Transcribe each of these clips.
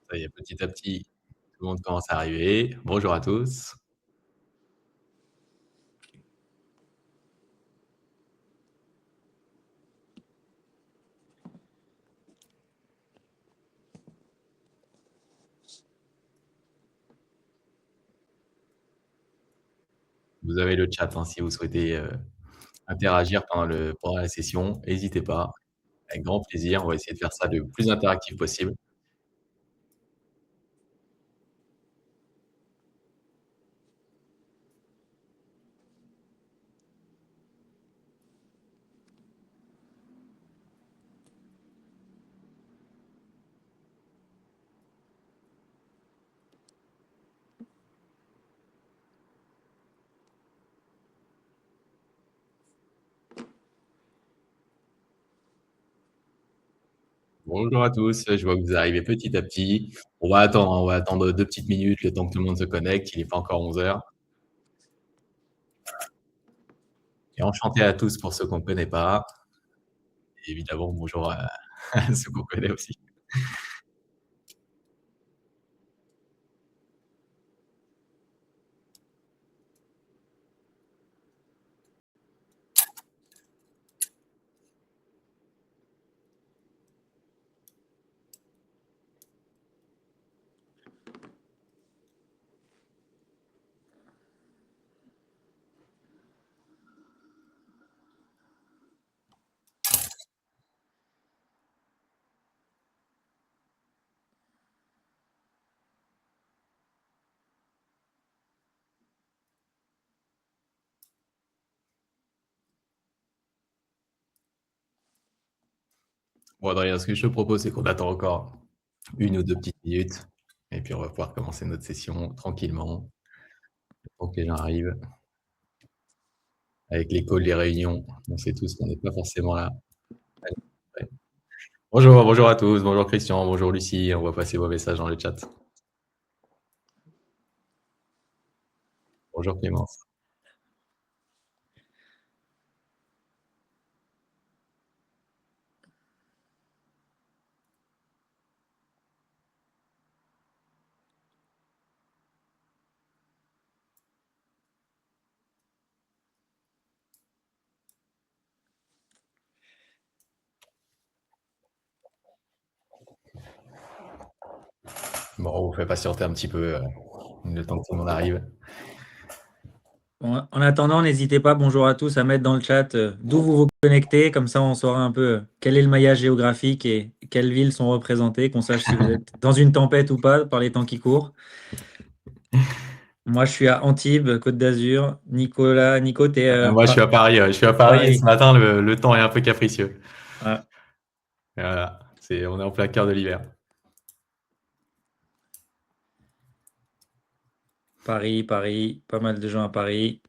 Ça y est, petit à petit, tout le monde commence à arriver. Bonjour à tous. Vous avez le chat, hein, si vous souhaitez, interagir pendant la session, hésitez pas, avec grand plaisir. On va essayer de faire ça le plus interactif possible. Bonjour à tous, je vois que vous arrivez petit à petit. On va attendre 2 petites minutes, le temps que tout le monde se connecte, il est pas encore 11 heures. Et enchanté à tous pour ceux qu'on ne connaît pas. Et évidemment, bonjour à à ceux qu'on connaît aussi. Bon Adrien, ce que je te propose, c'est qu'on attend encore 1 ou 2 petites minutes et puis on va pouvoir commencer notre session tranquillement, le temps que les gens arrivent. Avec les calls, les réunions, on sait tous qu'on n'est pas forcément là. Ouais. Bonjour, bonjour à tous, bonjour Christian, bonjour Lucie, on va passer vos messages dans le chat. Bonjour Clémence. Bon, on vous fait patienter un petit peu, le temps que tout le monde arrive. Bon, en attendant, n'hésitez pas, bonjour à tous, à mettre dans le chat d'où vous vous connectez, comme ça on saura un peu quel est le maillage géographique et quelles villes sont représentées, qu'on sache si vous êtes dans une tempête ou pas par les temps qui courent. Moi je suis à Antibes, Côte d'Azur. Nico, t'es Moi, je suis à Paris, et ce Paris. matin, le temps est un peu capricieux. Ah, Voilà, on est en plein cœur de l'hiver. Paris, pas mal de gens à Paris.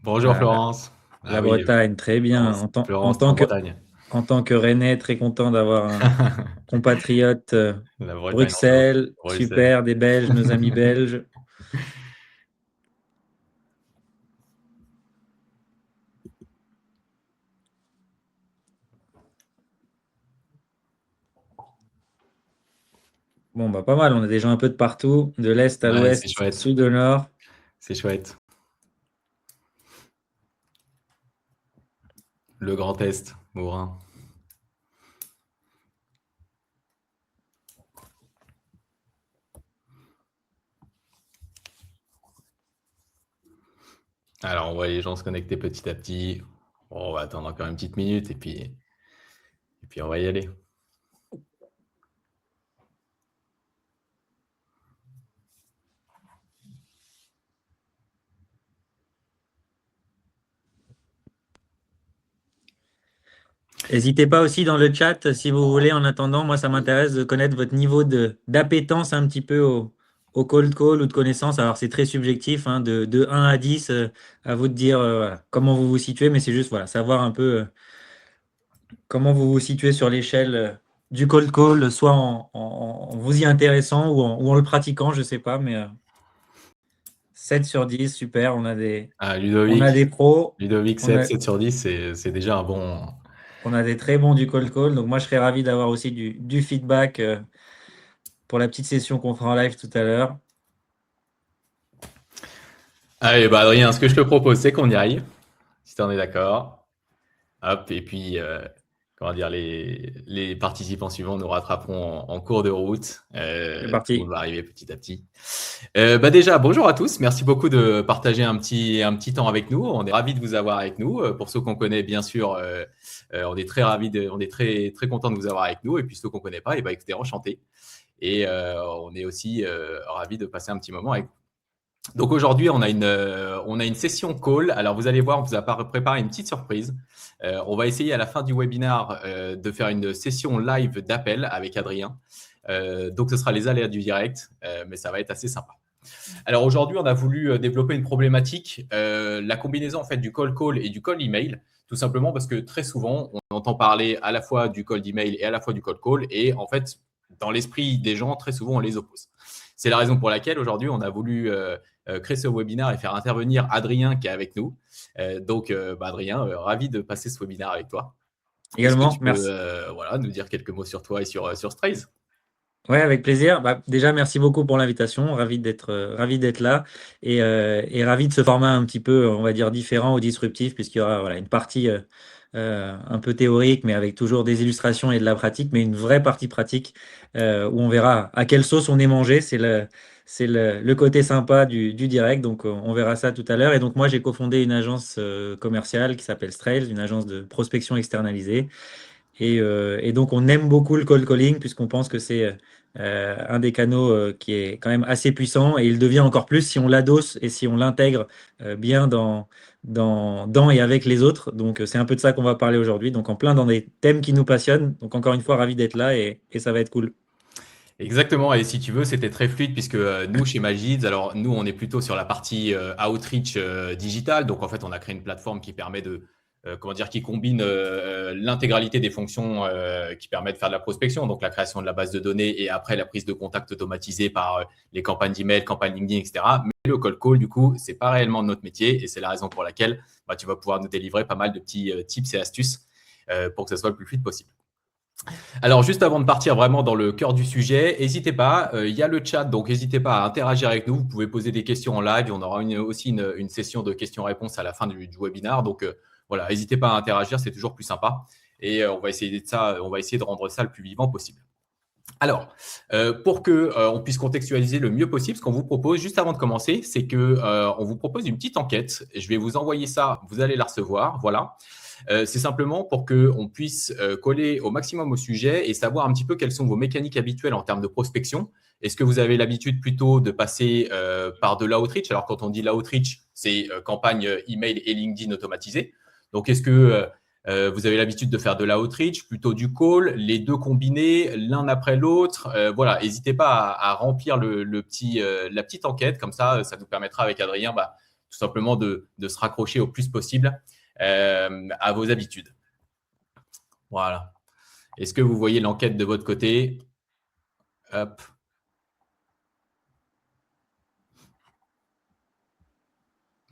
Bonjour Florence. La Ah oui, Bretagne, très bien. Florence, En Florence, t'es tant en que, Bretagne. en tant que Rennais, très content d'avoir un compatriote. La Bretagne en jaune, Bruxelles, Bruxelles. super, des Belges, nos amis belges. Bon, bah pas mal, on a des gens un peu de partout, de l'est à Ouais, c'est l'ouest, chouette, sud au nord. c'est chouette. Le Grand Est, Mourin. Alors, on voit les gens se connecter petit à petit. Bon, on va attendre encore une petite minute et puis on va y aller. N'hésitez pas aussi dans le chat si vous voulez. En attendant, moi, ça m'intéresse de connaître votre niveau d'appétence un petit peu au cold call ou de connaissance. Alors, c'est très subjectif, hein, de 1 à 10, à vous de dire voilà, comment vous vous situez, mais c'est juste voilà, savoir un peu comment vous vous situez sur l'échelle du cold call, soit en vous y intéressant ou en le pratiquant, je sais pas, mais 7 sur 10, super, Ah, on a des pros. Ludovic On 7, a, 7 sur 10, c'est déjà un bon. On a des très bons du cold call. Donc, moi, je serais ravi d'avoir aussi du feedback pour la petite session qu'on fera en live tout à l'heure. Allez, bah Adrien, ce que je te propose, c'est qu'on y aille, si tu en es d'accord. Hop, et puis, comment dire, les participants suivants nous rattraperont en cours de route. C'est Tout le monde parti. va arriver petit à petit. Bah déjà, bonjour à tous. Merci beaucoup de partager un petit temps avec nous. On est ravis de vous avoir avec nous. Pour ceux qu'on connaît, bien sûr, on est très ravis on est très très content de vous avoir avec nous. Et puis ceux qu'on connaît pas, et bah écoutez, enchanté. Et on est aussi ravis de passer un petit moment avec vous. Donc aujourd'hui, on a une session call. Alors vous allez voir, on vous a préparé une petite surprise. On va essayer à la fin du webinaire de faire une session live d'appel avec Adrien. Donc ce sera les aléas du direct, mais ça va être assez sympa. Alors aujourd'hui, on a voulu développer une problématique, la combinaison en fait du cold call et du cold email, tout simplement parce que très souvent, on entend parler à la fois du cold email et à la fois du cold call, et en fait, dans l'esprit des gens, très souvent, on les oppose. C'est la raison pour laquelle aujourd'hui, on a voulu créer ce webinaire et faire intervenir Adrien qui est avec nous. Donc, Adrien, ravi de passer ce webinaire avec toi. Est-ce que Également, tu peux merci. voilà, nous dire quelques mots sur toi et sur Strays? Ouais, avec plaisir. Bah, déjà, merci beaucoup pour l'invitation. Ravi d'être là et ravi de ce format un petit peu, on va dire, différent ou disruptif, puisqu'il y aura voilà, une partie un peu théorique, mais avec toujours des illustrations et de la pratique, mais une vraie partie pratique où on verra à quelle sauce on est mangé. C'est le côté sympa du direct. Donc, on verra ça tout à l'heure. Et donc, moi, j'ai cofondé une agence commerciale qui s'appelle Strails, une agence de prospection externalisée. Et donc, on aime beaucoup le cold calling puisqu'on pense que c'est un des canaux qui est quand même assez puissant et il devient encore plus si on l'adosse et si on l'intègre bien dans et avec les autres. Donc, c'est un peu de ça qu'on va parler aujourd'hui. Donc, en plein dans des thèmes qui nous passionnent. Donc, encore une fois, ravi d'être là et ça va être cool. Exactement, et si tu veux, c'était très fluide puisque nous, chez Magids, alors nous, on est plutôt sur la partie outreach digital. Donc, en fait, on a créé une plateforme qui permet comment dire, qui combine l'intégralité des fonctions qui permettent de faire de la prospection, donc la création de la base de données et après la prise de contact automatisée par les campagnes d'email, campagnes LinkedIn, etc. Mais le cold call, du coup, c'est pas réellement notre métier et c'est la raison pour laquelle tu vas pouvoir nous délivrer pas mal de petits tips et astuces pour que ça soit le plus fluide possible. Alors, juste avant de partir vraiment dans le cœur du sujet, n'hésitez pas, il y a le chat, donc n'hésitez pas à interagir avec nous. Vous pouvez poser des questions en live. On aura aussi une session de questions-réponses à la fin du webinaire. Donc, voilà, n'hésitez pas à interagir, c'est toujours plus sympa. Et on va essayer de rendre ça le plus vivant possible. Alors, pour que on puisse contextualiser le mieux possible, ce qu'on vous propose juste avant de commencer, c'est que on vous propose une petite enquête. Je vais vous envoyer ça, vous allez la recevoir. Voilà. C'est simplement pour qu'on puisse coller au maximum au sujet et savoir un petit peu quelles sont vos mécaniques habituelles en termes de prospection. Est-ce que vous avez l'habitude plutôt de passer par de l'outreach? Alors, quand on dit l'outreach, c'est campagne email et LinkedIn automatisée. Donc, est-ce que vous avez l'habitude de faire de l'outreach, plutôt du call, les deux combinés, l'un après l'autre? Voilà, n'hésitez pas à remplir la petite enquête. Comme ça nous permettra avec Adrien tout simplement de se raccrocher au plus possible à vos habitudes. Voilà. Est-ce que vous voyez l'enquête de votre côté? Hop.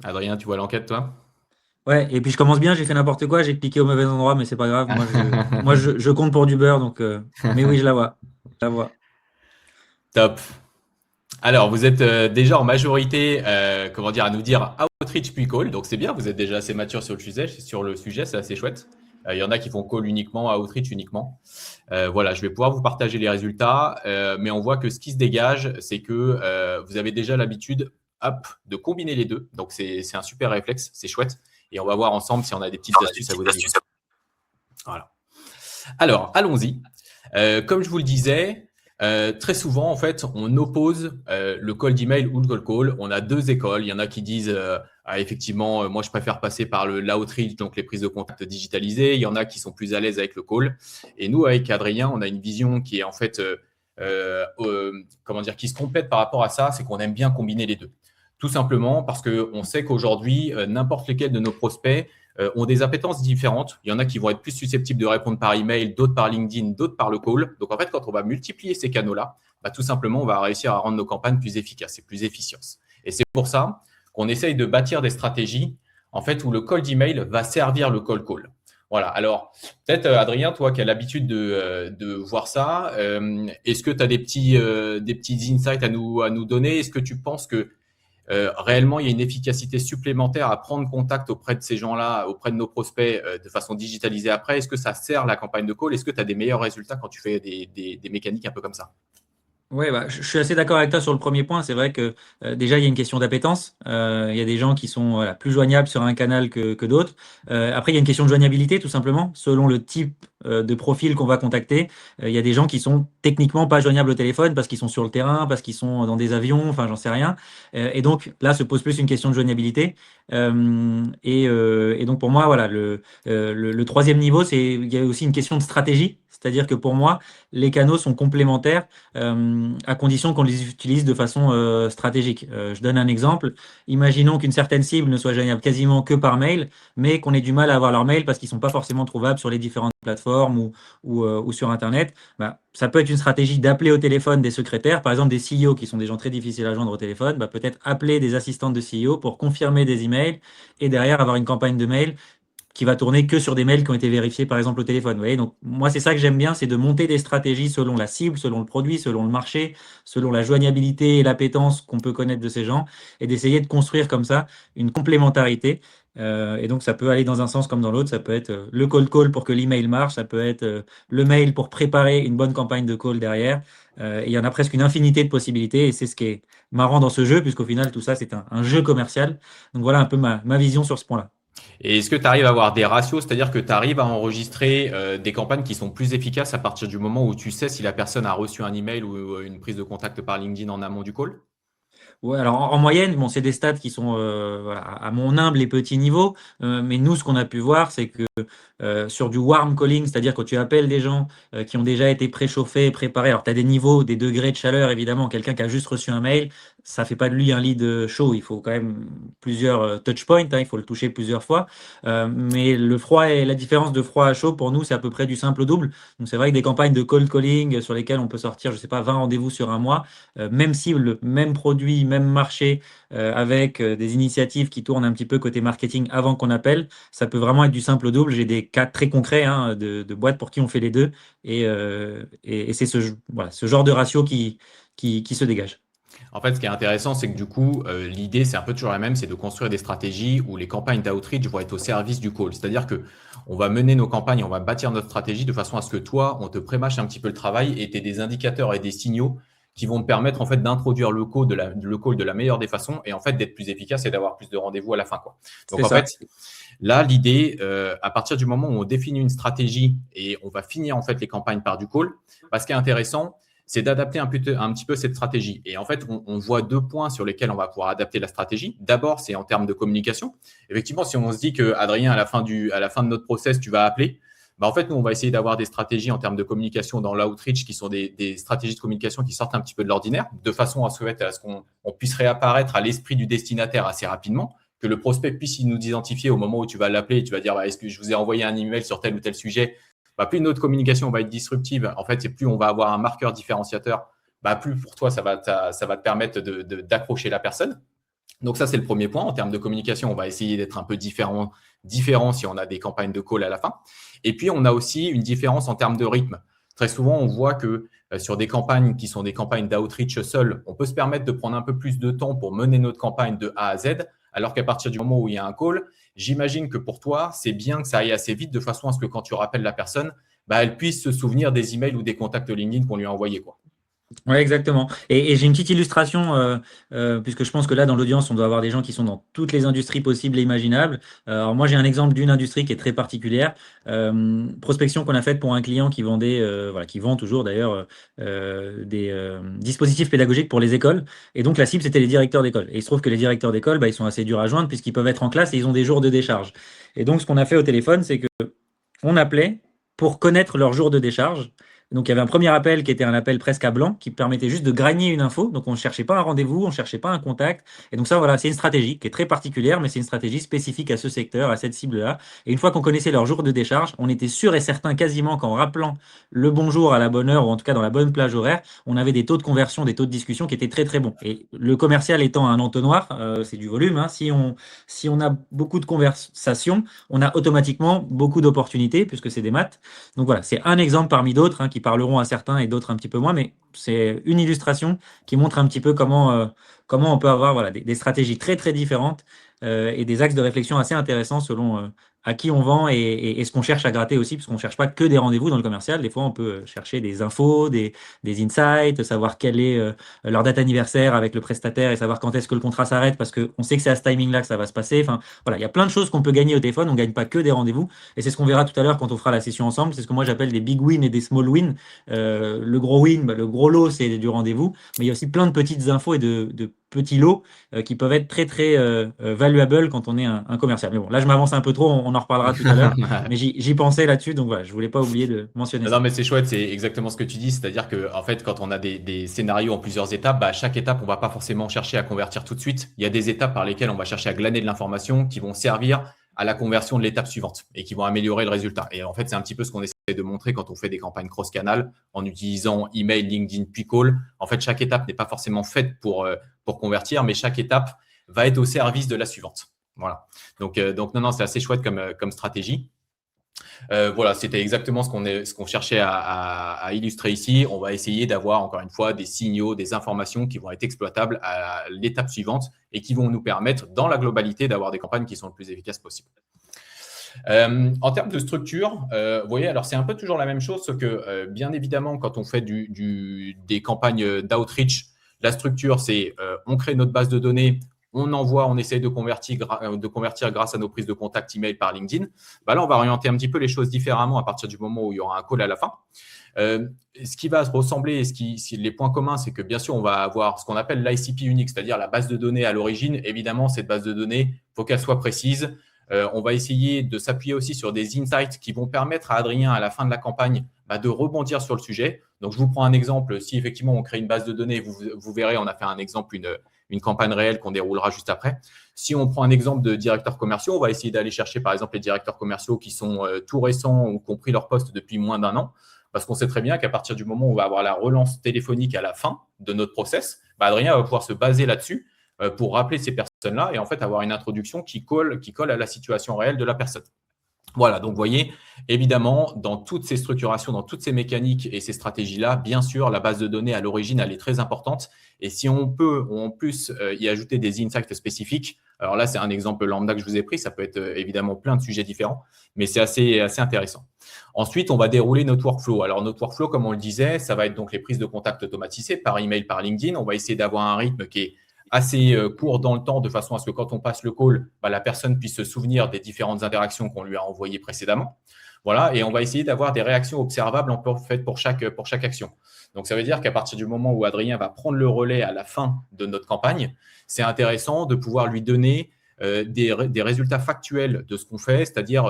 Adrien, tu vois l'enquête, toi? Ouais, et puis je commence bien, j'ai fait n'importe quoi, j'ai cliqué au mauvais endroit, mais c'est pas grave. Moi, je compte pour du beurre, donc. Mais oui, je la vois. Je la vois. Top. Alors, vous êtes déjà en majorité, comment dire, à nous dire outreach puis call. Donc, c'est bien, vous êtes déjà assez mature sur le sujet, c'est assez chouette. Il y en a qui font call uniquement, outreach uniquement. Voilà, je vais pouvoir vous partager les résultats, mais on voit que ce qui se dégage, c'est que vous avez déjà l'habitude, de combiner les deux. Donc, c'est un super réflexe, c'est chouette. Et on va voir ensemble si on a des petites astuces à vous donner. Voilà. Alors, allons-y. Comme je vous le disais, très souvent, en fait, on oppose le cold email ou le cold call. On a deux écoles. Il y en a qui disent effectivement, moi, je préfère passer par l'outreach, donc les prises de contact digitalisées. Il y en a qui sont plus à l'aise avec le call. Et nous, avec Adrien, on a une vision qui est en fait, comment dire, qui se complète par rapport à ça, c'est qu'on aime bien combiner les deux. Tout simplement parce qu'on sait qu'aujourd'hui, n'importe lesquels de nos prospects ont des appétences différentes. Il y en a qui vont être plus susceptibles de répondre par email, d'autres par LinkedIn, d'autres par le call. Donc, en fait, quand on va multiplier ces canaux-là, tout simplement, on va réussir à rendre nos campagnes plus efficaces et plus efficientes. Et c'est pour ça qu'on essaye de bâtir des stratégies en fait, où le cold email va servir le cold call. Voilà. Alors, peut-être, Adrien, toi qui as l'habitude de voir ça, est-ce que tu as des petits insights à nous donner? Est-ce que tu penses que réellement il y a une efficacité supplémentaire à prendre contact auprès de ces gens-là, auprès de nos prospects de façon digitalisée après? Est-ce que ça sert la campagne de call? Est-ce que tu as des meilleurs résultats quand tu fais des mécaniques un peu comme ça? Ouais, bah, je suis assez d'accord avec toi sur le premier point. C'est vrai que déjà, il y a une question d'appétence. Il y a des gens qui sont voilà, plus joignables sur un canal que d'autres. Après, il y a une question de joignabilité, tout simplement. Selon le type de profil qu'on va contacter, il y a des gens qui sont techniquement pas joignables au téléphone parce qu'ils sont sur le terrain, parce qu'ils sont dans des avions, enfin, j'en sais rien. Et donc, là, se pose plus une question de joignabilité. Et donc, pour moi, voilà, le troisième niveau, il y a aussi une question de stratégie. C'est-à-dire que pour moi, les canaux sont complémentaires à condition qu'on les utilise de façon stratégique. Je donne un exemple. Imaginons qu'une certaine cible ne soit joignable quasiment que par mail, mais qu'on ait du mal à avoir leur mail parce qu'ils ne sont pas forcément trouvables sur les différentes plateformes ou sur Internet. Bah, ça peut être une stratégie d'appeler au téléphone des secrétaires, par exemple des CEO qui sont des gens très difficiles à joindre au téléphone. Bah, peut-être appeler des assistantes de CEO pour confirmer des emails et derrière avoir une campagne de mail qui va tourner que sur des mails qui ont été vérifiés, par exemple, au téléphone. Vous voyez, donc, moi, c'est ça que j'aime bien, c'est de monter des stratégies selon la cible, selon le produit, selon le marché, selon la joignabilité et l'appétence qu'on peut connaître de ces gens, et d'essayer de construire comme ça une complémentarité. Et donc, ça peut aller dans un sens comme dans l'autre. Ça peut être le cold call pour que l'email marche, ça peut être le mail pour préparer une bonne campagne de call derrière. Et il y en a presque une infinité de possibilités, et c'est ce qui est marrant dans ce jeu, puisqu'au final, tout ça, c'est un jeu commercial. Donc, voilà un peu ma vision sur ce point-là. Et est-ce que tu arrives à avoir des ratios, c'est-à-dire que tu arrives à enregistrer des campagnes qui sont plus efficaces à partir du moment où tu sais si la personne a reçu un email ou une prise de contact par LinkedIn en amont du call? Ouais, alors en moyenne, bon, c'est des stats qui sont voilà, à mon humble et petit niveau, mais nous, ce qu'on a pu voir, c'est que sur du warm calling, c'est-à-dire quand tu appelles des gens qui ont déjà été préchauffés, préparés, alors tu as des niveaux, des degrés de chaleur, évidemment, quelqu'un qui a juste reçu un mail, ça fait pas de lui un lead chaud, il faut quand même plusieurs touch points, hein, il faut le toucher plusieurs fois, mais le froid et la différence de froid à chaud, pour nous, c'est à peu près du simple au double. Donc c'est vrai que des campagnes de cold calling sur lesquelles on peut sortir, je sais pas, 20 rendez-vous sur un mois, même cible, même produit, même marché, avec des initiatives qui tournent un petit peu côté marketing avant qu'on appelle, ça peut vraiment être du simple au double. J'ai des cas très concrets hein, de boîtes pour qui on fait les deux, et c'est voilà, ce genre de ratio qui se dégage. En fait, ce qui est intéressant, c'est que du coup, l'idée, c'est un peu toujours la même, c'est de construire des stratégies où les campagnes d'outreach vont être au service du call. C'est-à-dire que on va mener nos campagnes, on va bâtir notre stratégie de façon à ce que toi, on te prémâche un petit peu le travail et tu aies des indicateurs et des signaux qui vont te permettre en fait d'introduire le call de la meilleure des façons et en fait d'être plus efficace et d'avoir plus de rendez-vous à la fin, quoi. Donc C'est en ça. fait, là, l'idée, à partir du moment où on définit une stratégie et on va finir en fait les campagnes par du call, ce qui est intéressant, c'est d'adapter un petit peu cette stratégie. Et en fait, on voit deux points sur lesquels on va pouvoir adapter la stratégie. D'abord, c'est en termes de communication. Effectivement, si on se dit que Adrien, à la fin de notre process, tu vas appeler, en fait, nous, on va essayer d'avoir des stratégies en termes de communication dans l'outreach qui sont des stratégies de communication qui sortent un petit peu de l'ordinaire, de façon à ce qu'on puisse réapparaître à l'esprit du destinataire assez rapidement, que le prospect puisse nous identifier au moment où tu vas l'appeler et tu vas dire est-ce que je vous ai envoyé un email sur tel ou tel sujet. Plus notre communication va être disruptive, en fait, et plus on va avoir un marqueur différenciateur, plus pour toi, ça va te permettre d'accrocher la personne. Donc ça, c'est le premier point. En termes de communication, on va essayer d'être un peu différent si on a des campagnes de call à la fin. Et puis, on a aussi une différence en termes de rythme. Très souvent, on voit que sur des campagnes qui sont des campagnes d'outreach seules, on peut se permettre de prendre un peu plus de temps pour mener notre campagne de A à Z, alors qu'à partir du moment où il y a un call, j'imagine que pour toi, c'est bien que ça aille assez vite de façon à ce que quand tu rappelles la personne, elle puisse se souvenir des emails ou des contacts LinkedIn qu'on lui a envoyés, quoi. Oui, exactement. Et j'ai une petite illustration, puisque je pense que là, dans l'audience, on doit avoir des gens qui sont dans toutes les industries possibles et imaginables. Alors moi, j'ai un exemple d'une industrie qui est très particulière. Prospection qu'on a faite pour un client qui vendait, voilà, qui vend toujours d'ailleurs, des dispositifs pédagogiques pour les écoles. Et donc, la cible, c'était les directeurs d'école. Et il se trouve que les directeurs d'école, ils sont assez durs à joindre puisqu'ils peuvent être en classe et ils ont des jours de décharge. Et donc, ce qu'on a fait au téléphone, c'est que on appelait pour connaître leur jour de décharge. Donc, il y avait un premier appel qui était un appel presque à blanc, qui permettait juste de gragner une info. Donc, on ne cherchait pas un rendez-vous, on ne cherchait pas un contact. Et donc, ça, voilà, c'est une stratégie qui est très particulière, mais c'est une stratégie spécifique à ce secteur, à cette cible-là. Et une fois qu'on connaissait leur jour de décharge, on était sûr et certain quasiment qu'en rappelant le bonjour à la bonne heure, ou en tout cas dans la bonne plage horaire, on avait des taux de conversion, des taux de discussion qui étaient très, très bons. Et le commercial étant un entonnoir, c'est du volume, hein. Si on a beaucoup de conversations, on a automatiquement beaucoup d'opportunités, puisque c'est des maths. Donc voilà, c'est un exemple parmi d'autres qui parleront à certains et d'autres un petit peu moins, mais c'est une illustration qui montre un petit peu comment on peut avoir voilà, des stratégies très très différentes et des axes de réflexion assez intéressants selon à qui on vend et ce qu'on cherche à gratter aussi, parce qu'on ne cherche pas que des rendez-vous dans le commercial. Des fois, on peut chercher des infos, des insights, savoir quelle est leur date anniversaire avec le prestataire et savoir quand est-ce que le contrat s'arrête, parce qu'on sait que c'est à ce timing-là que ça va se passer. Enfin, voilà, il y a plein de choses qu'on peut gagner au téléphone. On ne gagne pas que des rendez-vous. Et c'est ce qu'on verra tout à l'heure quand on fera la session ensemble. C'est ce que moi j'appelle des big wins et des small wins. Le gros win, le gros lot, c'est du rendez-vous. Mais il y a aussi plein de petites infos et de petits lots qui peuvent être très, très valuables quand on est un commercial. Mais bon, là, je m'avance un peu trop. On en reparlera tout à l'heure. Mais j'y pensais là-dessus. Donc voilà, je voulais pas oublier de mentionner Non, ça. mais c'est chouette, c'est exactement ce que tu dis. C'est-à-dire que, en fait, quand on a des scénarios en plusieurs étapes, bah, à chaque étape, on va pas forcément chercher à convertir tout de suite. Il y a des étapes par lesquelles on va chercher à glaner de l'information qui vont servir à la conversion de l'étape suivante et qui vont améliorer le résultat. Et en fait, c'est un petit peu ce qu'on essaie de montrer quand on fait des campagnes cross-canal en utilisant email, LinkedIn, puis call. En fait, chaque étape n'est pas forcément faite pour convertir, mais chaque étape va être au service de la suivante. Voilà. Donc non, c'est assez chouette comme stratégie. Voilà, c'était exactement ce qu'on cherchait à illustrer ici. On va essayer d'avoir, encore une fois, des signaux, des informations qui vont être exploitables à l'étape suivante et qui vont nous permettre, dans la globalité, d'avoir des campagnes qui sont le plus efficaces possible. En termes de structure, vous voyez, alors c'est un peu toujours la même chose, sauf que bien évidemment, quand on fait des campagnes d'outreach, la structure, c'est on crée notre base de données, on envoie, on essaye de convertir grâce à nos prises de contact email par LinkedIn. Bah là, on va orienter un petit peu les choses différemment à partir du moment où il y aura un call à la fin. Ce qui va se ressembler, les points communs, c'est que bien sûr, on va avoir ce qu'on appelle l'ICP unique, c'est-à-dire la base de données à l'origine. Évidemment, cette base de données, il faut qu'elle soit précise. On va essayer de s'appuyer aussi sur des insights qui vont permettre à Adrien, à la fin de la campagne, de rebondir sur le sujet. Donc, je vous prends un exemple. Si effectivement, on crée une base de données, vous verrez, on a fait un exemple, une campagne réelle qu'on déroulera juste après. Si on prend un exemple de directeurs commerciaux, on va essayer d'aller chercher, par exemple, les directeurs commerciaux qui sont tout récents ou qui ont pris leur poste depuis moins d'1 an. Parce qu'on sait très bien qu'à partir du moment où on va avoir la relance téléphonique à la fin de notre process, Adrien va pouvoir se baser là-dessus pour rappeler ces personnes-là et en fait avoir une introduction qui colle à la situation réelle de la personne. Voilà, donc vous voyez, évidemment, dans toutes ces structurations, dans toutes ces mécaniques et ces stratégies-là, bien sûr, la base de données à l'origine, elle est très importante. Et si on peut en plus y ajouter des insights spécifiques, alors là, c'est un exemple lambda que je vous ai pris, ça peut être évidemment plein de sujets différents, mais c'est assez intéressant. Ensuite, on va dérouler notre workflow. Alors, notre workflow, comme on le disait, ça va être donc les prises de contact automatisées par email, par LinkedIn. On va essayer d'avoir un rythme qui est assez court dans le temps, de façon à ce que quand on passe le call, la personne puisse se souvenir des différentes interactions qu'on lui a envoyées précédemment. Voilà, et on va essayer d'avoir des réactions observables en fait pour chaque action. Donc, ça veut dire qu'à partir du moment où Adrien va prendre le relais à la fin de notre campagne, c'est intéressant de pouvoir lui donner des résultats factuels de ce qu'on fait, c'est-à-dire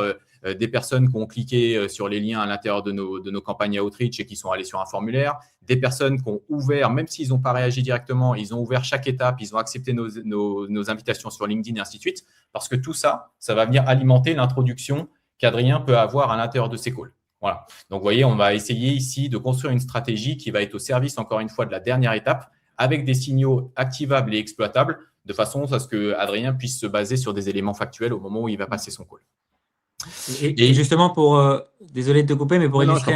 des personnes qui ont cliqué sur les liens à l'intérieur de nos campagnes outreach et qui sont allées sur un formulaire, des personnes qui ont ouvert, même s'ils n'ont pas réagi directement, ils ont ouvert chaque étape, ils ont accepté nos invitations sur LinkedIn et ainsi de suite, parce que tout ça, ça va venir alimenter l'introduction qu'Adrien peut avoir à l'intérieur de ses calls. Voilà. Donc, vous voyez, on va essayer ici de construire une stratégie qui va être au service, encore une fois, de la dernière étape, avec des signaux activables et exploitables, de façon à ce que Adrien puisse se baser sur des éléments factuels au moment où il va passer son call. Et justement, désolé de te couper, mais pour Non, illustrer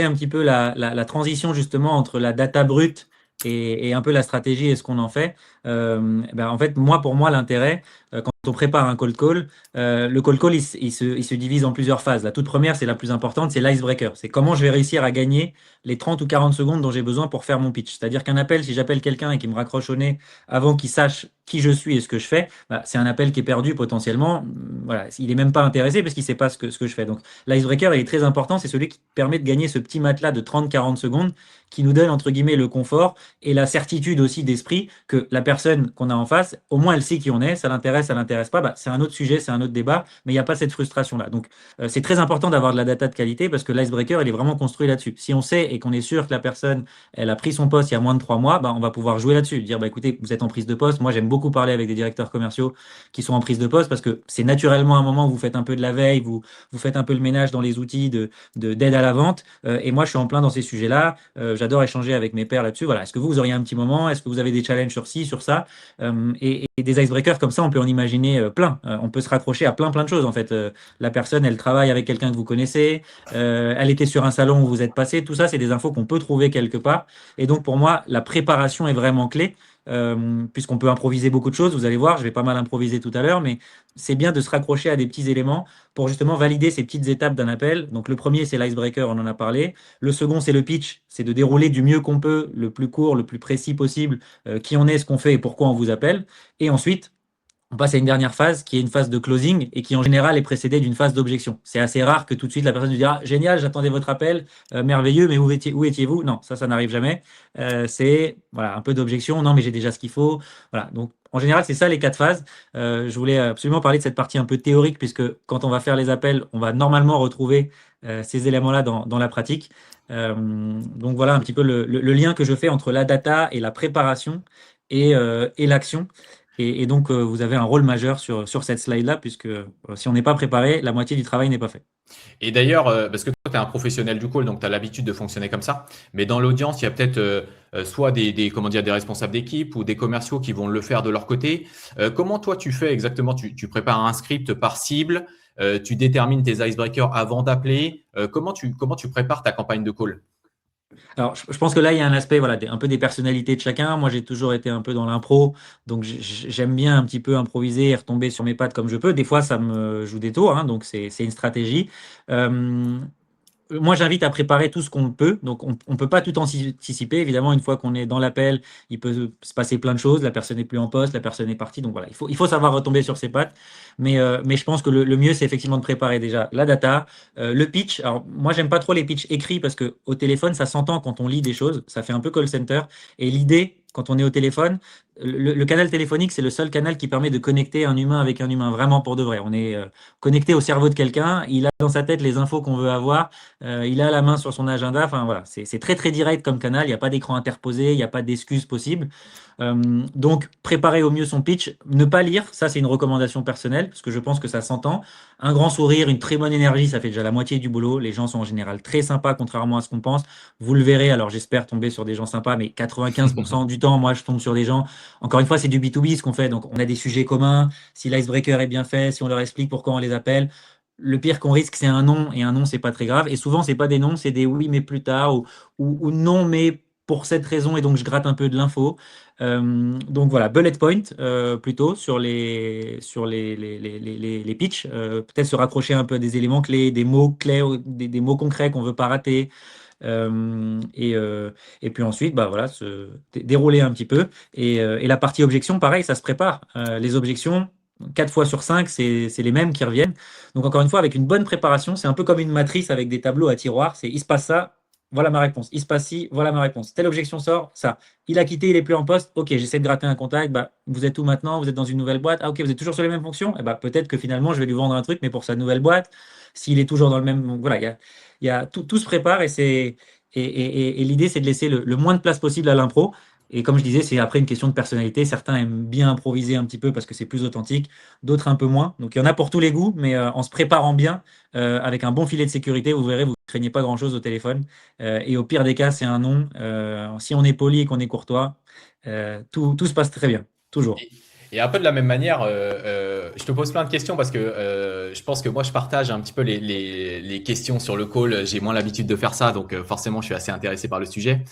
un petit peu la transition justement entre la data brute et un peu la stratégie et ce qu'on en fait, en fait, pour moi, l'intérêt, quand on prépare un cold call, le cold call, il se divise en plusieurs phases. La toute première, c'est la plus importante, c'est l'icebreaker. C'est comment je vais réussir à gagner les 30 ou 40 secondes dont j'ai besoin pour faire mon pitch. C'est-à-dire qu'un appel, si j'appelle quelqu'un et qu'il me raccroche au nez avant qu'il sache qui je suis et ce que je fais, c'est un appel qui est perdu potentiellement. Voilà, il n'est même pas intéressé parce qu'il ne sait pas ce que je fais. Donc, l'icebreaker, il est très important. C'est celui qui permet de gagner ce petit matelas de 30-40 secondes qui nous donne, entre guillemets, le confort et la certitude aussi d'esprit que la personne qu'on a en face, au moins, elle sait qui on est, ça l'intéresse m'intéresse pas, c'est un autre sujet, c'est un autre débat, mais il n'y a pas cette frustration-là. Donc, c'est très important d'avoir de la data de qualité parce que l'icebreaker, il est vraiment construit là-dessus. Si on sait et qu'on est sûr que la personne, elle a pris son poste il y a moins de 3 mois, on va pouvoir jouer là-dessus. Dire, écoutez, vous êtes en prise de poste. Moi, j'aime beaucoup parler avec des directeurs commerciaux qui sont en prise de poste parce que c'est naturellement un moment où vous faites un peu de la veille, vous faites un peu le ménage dans les outils d'aide à la vente. Et moi, je suis en plein dans ces sujets-là. J'adore échanger avec mes pairs là-dessus. Voilà. Est-ce que vous auriez un petit moment? Est-ce que vous avez des challenges sur ci, sur ça? Et des icebreakers comme ça, on peut en imaginer plein. On peut se raccrocher à plein de choses en fait. La personne, elle travaille avec quelqu'un que vous connaissez. Elle était sur un salon où vous êtes passé. Tout ça, c'est des infos qu'on peut trouver quelque part. Et donc, pour moi, la préparation est vraiment clé. Puisqu'on peut improviser beaucoup de choses, vous allez voir, je vais pas mal improviser tout à l'heure, mais c'est bien de se raccrocher à des petits éléments pour justement valider ces petites étapes d'un appel. Donc le premier, c'est l'icebreaker, on en a parlé. Le second, c'est le pitch, c'est de dérouler du mieux qu'on peut, le plus court, le plus précis possible, qui on est, ce qu'on fait et pourquoi on vous appelle. Et ensuite, on passe à une dernière phase qui est une phase de closing et qui en général est précédée d'une phase d'objection. C'est assez rare que tout de suite la personne nous dira génial, j'attendais votre appel, merveilleux, mais où étiez-vous? Non, ça n'arrive jamais. C'est voilà, un peu d'objection. Non, mais j'ai déjà ce qu'il faut. Voilà. Donc en général, c'est ça les 4 phases. Je voulais absolument parler de cette partie un peu théorique puisque quand on va faire les appels, on va normalement retrouver ces éléments-là dans la pratique. Donc voilà un petit peu le lien que je fais entre la data et la préparation et l'action. Et donc, vous avez un rôle majeur sur cette slide-là, puisque si on n'est pas préparé, la moitié du travail n'est pas fait. Et d'ailleurs, parce que toi, tu es un professionnel du call, donc tu as l'habitude de fonctionner comme ça, mais dans l'audience, il y a peut-être soit comment dire, des responsables d'équipe ou des commerciaux qui vont le faire de leur côté. Comment toi, tu fais exactement? Tu prépares un script par cible, tu détermines tes icebreakers avant d'appeler. Comment tu prépares ta campagne de call? Alors, je pense que là, il y a un aspect, voilà, un peu des personnalités de chacun. Moi, j'ai toujours été un peu dans l'impro, donc j'aime bien un petit peu improviser et retomber sur mes pattes comme je peux. Des fois, ça me joue des tours, hein, donc c'est une stratégie. Euh, Moi, j'invite à préparer tout ce qu'on peut. Donc, on ne peut pas tout anticiper. Évidemment, une fois qu'on est dans l'appel, il peut se passer plein de choses. La personne n'est plus en poste, la personne est partie. Donc, voilà, il faut savoir retomber sur ses pattes. Mais je pense que le mieux, c'est effectivement de préparer déjà la data, le pitch. Alors, moi, j'aime pas trop les pitchs écrits parce que au téléphone, ça s'entend quand on lit des choses. Ça fait un peu call center. Et l'idée, quand on est au téléphone, le canal téléphonique, c'est le seul canal qui permet de connecter un humain avec un humain, vraiment pour de vrai. On est connecté au cerveau de quelqu'un. Il a dans sa tête les infos qu'on veut avoir. Il a la main sur son agenda. Enfin voilà, c'est très très direct comme canal. Il n'y a pas d'écran interposé, il n'y a pas d'excuses possibles. Donc préparer au mieux son pitch, ne pas lire, ça c'est une recommandation personnelle parce que je pense que ça s'entend. Un grand sourire, une très bonne énergie, ça fait déjà la moitié du boulot. Les gens sont en général très sympas contrairement à ce qu'on pense. Vous le verrez. Alors j'espère tomber sur des gens sympas, mais 95% du temps, moi je tombe sur des gens. Encore une fois, c'est du B2B ce qu'on fait. Donc on a des sujets communs. Si l'icebreaker est bien fait, si on leur explique pourquoi on les appelle. Le pire qu'on risque, c'est un non, et un non, c'est pas très grave. Et souvent, c'est pas des non, c'est des oui, mais plus tard, ou non, mais pour cette raison, et donc je gratte un peu de l'info. Donc voilà, bullet point plutôt sur les pitchs. Peut-être se raccrocher un peu à des éléments clés, des mots clés, des mots concrets qu'on veut pas rater. Et puis ensuite, voilà, se dérouler un petit peu. Et la partie objection, pareil, ça se prépare. Les objections, 4 fois sur 5, c'est les mêmes qui reviennent. Donc encore une fois, avec une bonne préparation, c'est un peu comme une matrice avec des tableaux à tiroirs. C'est il se passe ça, voilà ma réponse. Il se passe ci, voilà ma réponse. Telle objection sort, ça. Il a quitté, il est plus en poste. Ok, j'essaie de gratter un contact. Vous êtes où maintenant? Vous êtes dans une nouvelle boîte. Ah ok, vous êtes toujours sur les mêmes fonctions. Peut-être que finalement, je vais lui vendre un truc, mais pour sa nouvelle boîte, s'il est toujours dans le même. Donc, voilà, il y a tout se prépare et l'idée, c'est de laisser le moins de place possible à l'impro. Et comme je disais, c'est après une question de personnalité. Certains aiment bien improviser un petit peu parce que c'est plus authentique, d'autres un peu moins. Donc il y en a pour tous les goûts, mais en se préparant bien, avec un bon filet de sécurité, vous verrez, vous ne craignez pas grand-chose au téléphone. Et au pire des cas, c'est un non. Si on est poli et qu'on est courtois, tout se passe très bien, toujours. Et un peu de la même manière, je te pose plein de questions parce que je pense que moi, je partage un petit peu les questions sur le call. J'ai moins l'habitude de faire ça, donc forcément, je suis assez intéressé par le sujet.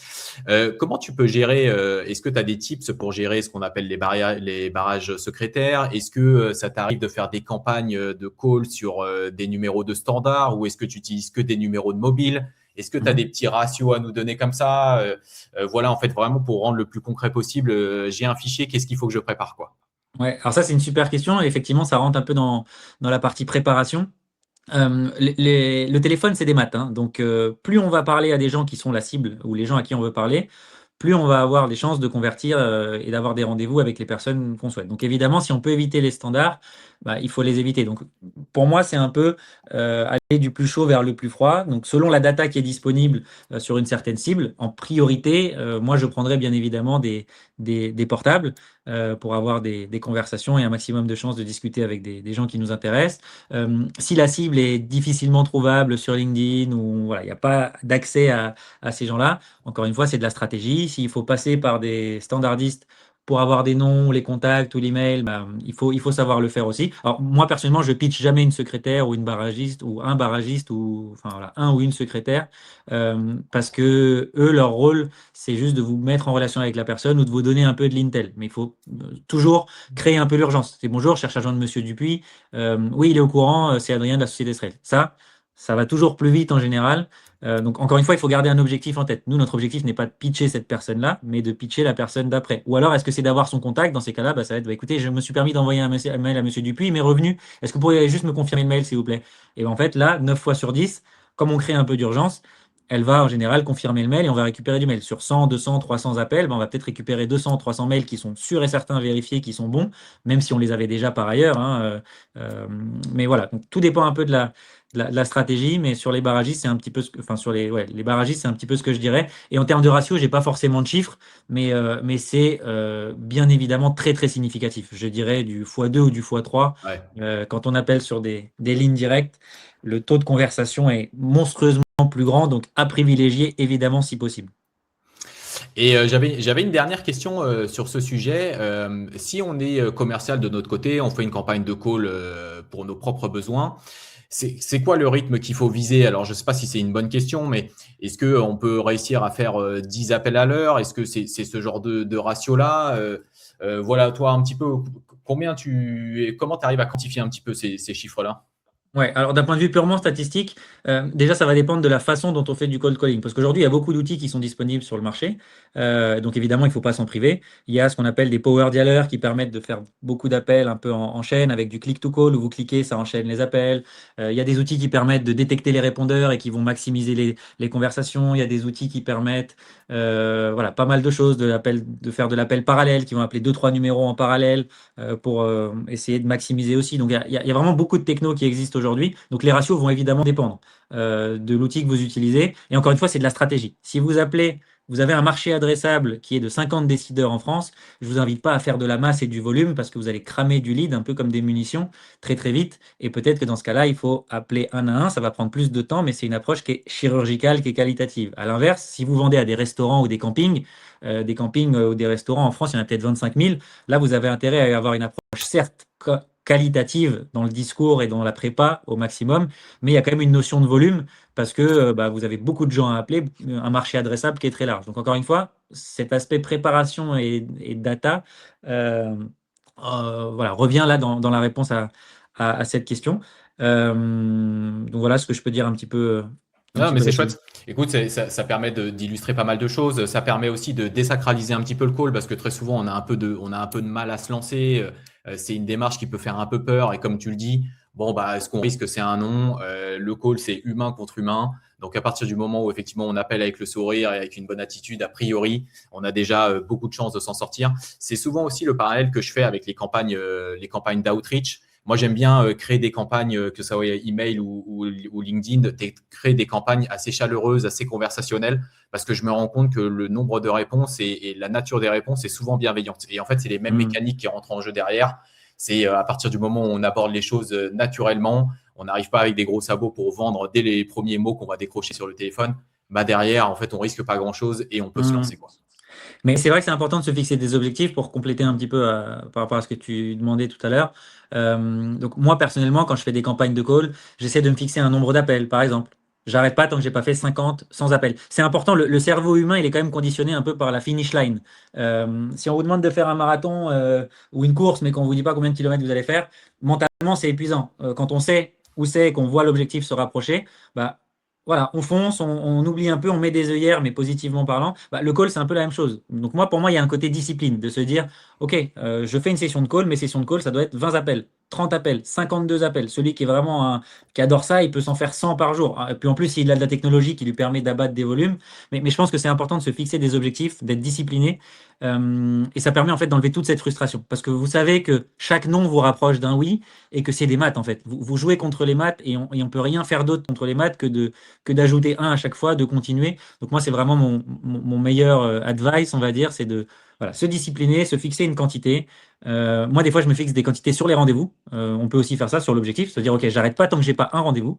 Comment tu peux gérer, est-ce que tu as des tips pour gérer ce qu'on appelle les barrages secrétaires? Est-ce que ça t'arrive de faire des campagnes de call sur des numéros de standard ou est-ce que tu utilises que des numéros de mobile? Est-ce que tu as des petits ratios à nous donner comme ça? Voilà, en fait, vraiment pour rendre le plus concret possible, j'ai un fichier, qu'est-ce qu'il faut que je prépare, quoi? Ouais, alors ça, c'est une super question. Effectivement, ça rentre un peu dans la partie préparation. Le téléphone, c'est des maths, hein. Donc, plus on va parler à des gens qui sont la cible ou les gens à qui on veut parler, plus on va avoir les chances de convertir et d'avoir des rendez-vous avec les personnes qu'on souhaite. Donc évidemment, si on peut éviter les standards, bah, il faut les éviter. Donc pour moi, c'est un peu aller du plus chaud vers le plus froid. Donc selon la data qui est disponible sur une certaine cible, en priorité, moi je prendrais bien évidemment des portables pour avoir des conversations et un maximum de chances de discuter avec des gens qui nous intéressent. Si la cible est difficilement trouvable sur LinkedIn ou voilà, il n'y a pas d'accès à ces gens-là, encore une fois, c'est de la stratégie. S'il faut passer par des standardistes pour avoir des noms, les contacts ou l'email, bah, il faut savoir le faire aussi. Alors, moi, personnellement, je pitch jamais une secrétaire ou une barragiste ou un barragiste ou enfin, voilà, un ou une secrétaire parce que eux, leur rôle, c'est juste de vous mettre en relation avec la personne ou de vous donner un peu de l'intel. Mais il faut toujours créer un peu l'urgence. C'est bonjour, je cherche à joindre Monsieur Dupuis. Oui, il est au courant, c'est Adrien de la société Strel. Ça va toujours plus vite en général. Donc, encore une fois, il faut garder un objectif en tête. Nous, notre objectif n'est pas de pitcher cette personne-là, mais de pitcher la personne d'après. Ou alors, est-ce que c'est d'avoir son contact? Dans ces cas-là, bah, ça va être, bah, écoutez, je me suis permis d'envoyer un mail à Monsieur Dupuis, il m'est revenu. Est-ce que vous pourriez juste me confirmer le mail, s'il vous plaît? Et ben, en fait, là, 9 fois sur 10, comme on crée un peu d'urgence, elle va en général confirmer le mail et on va récupérer du mail. Sur 100, 200, 300 appels, ben, on va peut-être récupérer 200, 300 mails qui sont sûrs et certains vérifiés, qui sont bons, même si on les avait déjà par ailleurs, hein, mais voilà, donc, tout dépend un peu de la stratégie, mais sur les barragistes, c'est un petit peu enfin sur les barragistes, c'est un petit peu ce que je dirais. Et en termes de ratio, j'ai pas forcément de chiffres, mais c'est bien évidemment très très significatif. Je dirais du x2 ou du x3. Ouais. Quand on appelle sur des lignes directes, le taux de conversation est monstrueusement plus grand, donc à privilégier évidemment si possible. Et j'avais une dernière question sur ce sujet. Si on est commercial de notre côté, on fait une campagne de call pour nos propres besoins, c'est quoi le rythme qu'il faut viser? Alors, je ne sais pas si c'est une bonne question, mais est-ce qu'on peut réussir à faire 10 appels à l'heure? Est-ce que c'est ce genre de ratio-là? Voilà, toi, un petit peu, comment tu arrives à quantifier un petit peu ces chiffres-là? Ouais, alors d'un point de vue purement statistique, déjà ça va dépendre de la façon dont on fait du cold calling. Parce qu'aujourd'hui, il y a beaucoup d'outils qui sont disponibles sur le marché. Donc évidemment, il ne faut pas s'en priver. Il y a ce qu'on appelle des power dialers qui permettent de faire beaucoup d'appels un peu en chaîne avec du click to call où vous cliquez, ça enchaîne les appels. Il y a des outils qui permettent de détecter les répondeurs et qui vont maximiser les conversations. Il y a des outils qui permettent voilà, pas mal de choses, de faire de l'appel parallèle, qui vont appeler deux, trois numéros en parallèle pour essayer de maximiser aussi. Donc il y a vraiment beaucoup de technos qui existent aujourd'hui. Donc les ratios vont évidemment dépendre de l'outil que vous utilisez. Et encore une fois, c'est de la stratégie. Si vous avez un marché adressable qui est de 50 décideurs en France, je ne vous invite pas à faire de la masse et du volume parce que vous allez cramer du lead un peu comme des munitions très très vite. Et peut-être que dans ce cas-là, il faut appeler un à un. Ça va prendre plus de temps, mais c'est une approche qui est chirurgicale, qui est qualitative. À l'inverse, si vous vendez à des restaurants ou des campings ou des restaurants en France, il y en a peut-être 25 000. Là, vous avez intérêt à avoir une approche certes qualitative dans le discours et dans la prépa au maximum, mais il y a quand même une notion de volume parce que bah, vous avez beaucoup de gens à appeler, un marché adressable qui est très large. Donc encore une fois, cet aspect préparation et data voilà, revient là dans la réponse à cette question. Donc voilà ce que je peux dire un Non, petit mais peu c'est là-dessus. chouette. Écoute, ça permet d'illustrer pas mal de choses. Ça permet aussi de désacraliser un petit peu le call parce que très souvent, on a un peu de mal à se lancer. C'est une démarche qui peut faire un peu peur. Et comme tu le dis, bon, bah, ce qu'on risque, c'est un non. Le call, c'est humain contre humain. Donc, à partir du moment où effectivement on appelle avec le sourire et avec une bonne attitude, a priori, on a déjà beaucoup de chances de s'en sortir. C'est souvent aussi le parallèle que je fais avec les campagnes d'outreach. Moi, j'aime bien créer des campagnes, que ça soit email ou LinkedIn, créer des campagnes assez chaleureuses, assez conversationnelles, parce que je me rends compte que le nombre de réponses et la nature des réponses est souvent bienveillante. Et en fait, c'est les mêmes Hmm. mécaniques qui rentrent en jeu derrière. C'est à partir du moment où on aborde les choses naturellement, on n'arrive pas avec des gros sabots pour vendre dès les premiers mots qu'on va décrocher sur le téléphone. Bah derrière, en fait, on risque pas grand-chose et on peut se Hmm. lancer, quoi. Mais c'est vrai que c'est important de se fixer des objectifs pour compléter un petit peu par rapport à ce que tu demandais tout à l'heure. Donc moi personnellement, quand je fais des campagnes de call, j'essaie de me fixer un nombre d'appels, par exemple. J'arrête pas tant que j'ai pas fait 50, 100 appels. C'est important, le cerveau humain, il est quand même conditionné un peu par la finish line. Si on vous demande de faire un marathon ou une course, mais qu'on vous dit pas combien de kilomètres vous allez faire, mentalement, c'est épuisant. Quand on sait où c'est, qu'on voit l'objectif se rapprocher, bah, voilà, on fonce, on oublie un peu, on met des œillères, mais positivement parlant. Bah, le call, c'est un peu la même chose. Donc pour moi, il y a un côté discipline, de se dire, OK, je fais une session de call, mais session de call, ça doit être 20 appels. 30 appels, 52 appels. Celui qui est vraiment qui adore ça, il peut s'en faire 100 par jour. Et puis en plus, il a de la technologie qui lui permet d'abattre des volumes. Mais je pense que c'est important de se fixer des objectifs, d'être discipliné. Et ça permet en fait d'enlever toute cette frustration. Parce que vous savez que chaque non vous rapproche d'un oui et que c'est des maths en fait. Vous jouez contre les maths et on peut rien faire d'autre contre les maths que d'ajouter un à chaque fois, de continuer. Donc moi, c'est vraiment mon meilleur advice, on va dire, c'est de voilà, se discipliner, se fixer une quantité. Moi, des fois, je me fixe des quantités sur les rendez-vous. On peut aussi faire ça sur l'objectif, se dire, OK, j'arrête pas tant que j'ai pas un rendez-vous.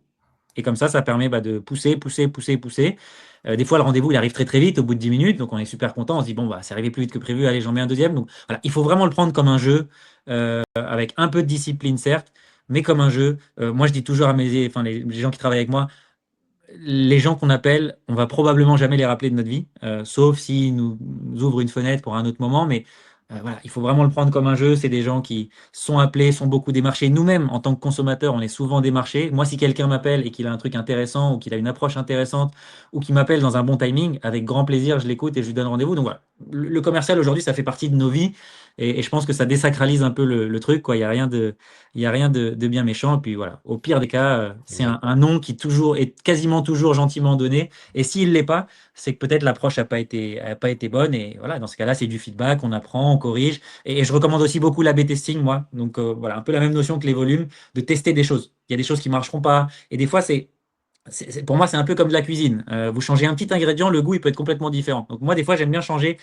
Et comme ça permet de pousser, pousser, pousser, pousser. Des fois, le rendez-vous, il arrive très, très vite, au bout de 10 minutes. Donc, on est super content. On se dit, bon, bah, c'est arrivé plus vite que prévu. Allez, j'en mets un deuxième. Donc, voilà, il faut vraiment le prendre comme un jeu, avec un peu de discipline, certes, mais comme un jeu. Moi, je dis toujours à enfin, les gens qui travaillent avec moi, les gens qu'on appelle, on va probablement jamais les rappeler de notre vie, sauf s'ils nous ouvrent une fenêtre pour un autre moment. Mais voilà, il faut vraiment le prendre comme un jeu. C'est des gens qui sont appelés, sont beaucoup démarchés. Nous-mêmes, en tant que consommateurs, on est souvent démarchés. Moi, si quelqu'un m'appelle et qu'il a un truc intéressant ou qu'il a une approche intéressante ou qu'il m'appelle dans un bon timing, avec grand plaisir, je l'écoute et je lui donne rendez-vous. Donc voilà, le commercial aujourd'hui, ça fait partie de nos vies et je pense que ça désacralise un peu le truc, quoi. Il y a rien de bien méchant. Et puis voilà, au pire des cas, c'est un nom qui toujours est quasiment toujours gentiment donné. Et s'il l'est pas, c'est que peut-être l'approche a pas été bonne. Et voilà, dans ce cas-là, c'est du feedback, on apprend, on corrige. Et je recommande aussi beaucoup l'A/B testing, moi. Donc voilà, un peu la même notion que les volumes, de tester des choses. Il y a des choses qui marcheront pas. Et des fois, pour moi, c'est un peu comme de la cuisine. Vous changez un petit ingrédient, le goût, il peut être complètement différent. Donc moi, des fois, j'aime bien changer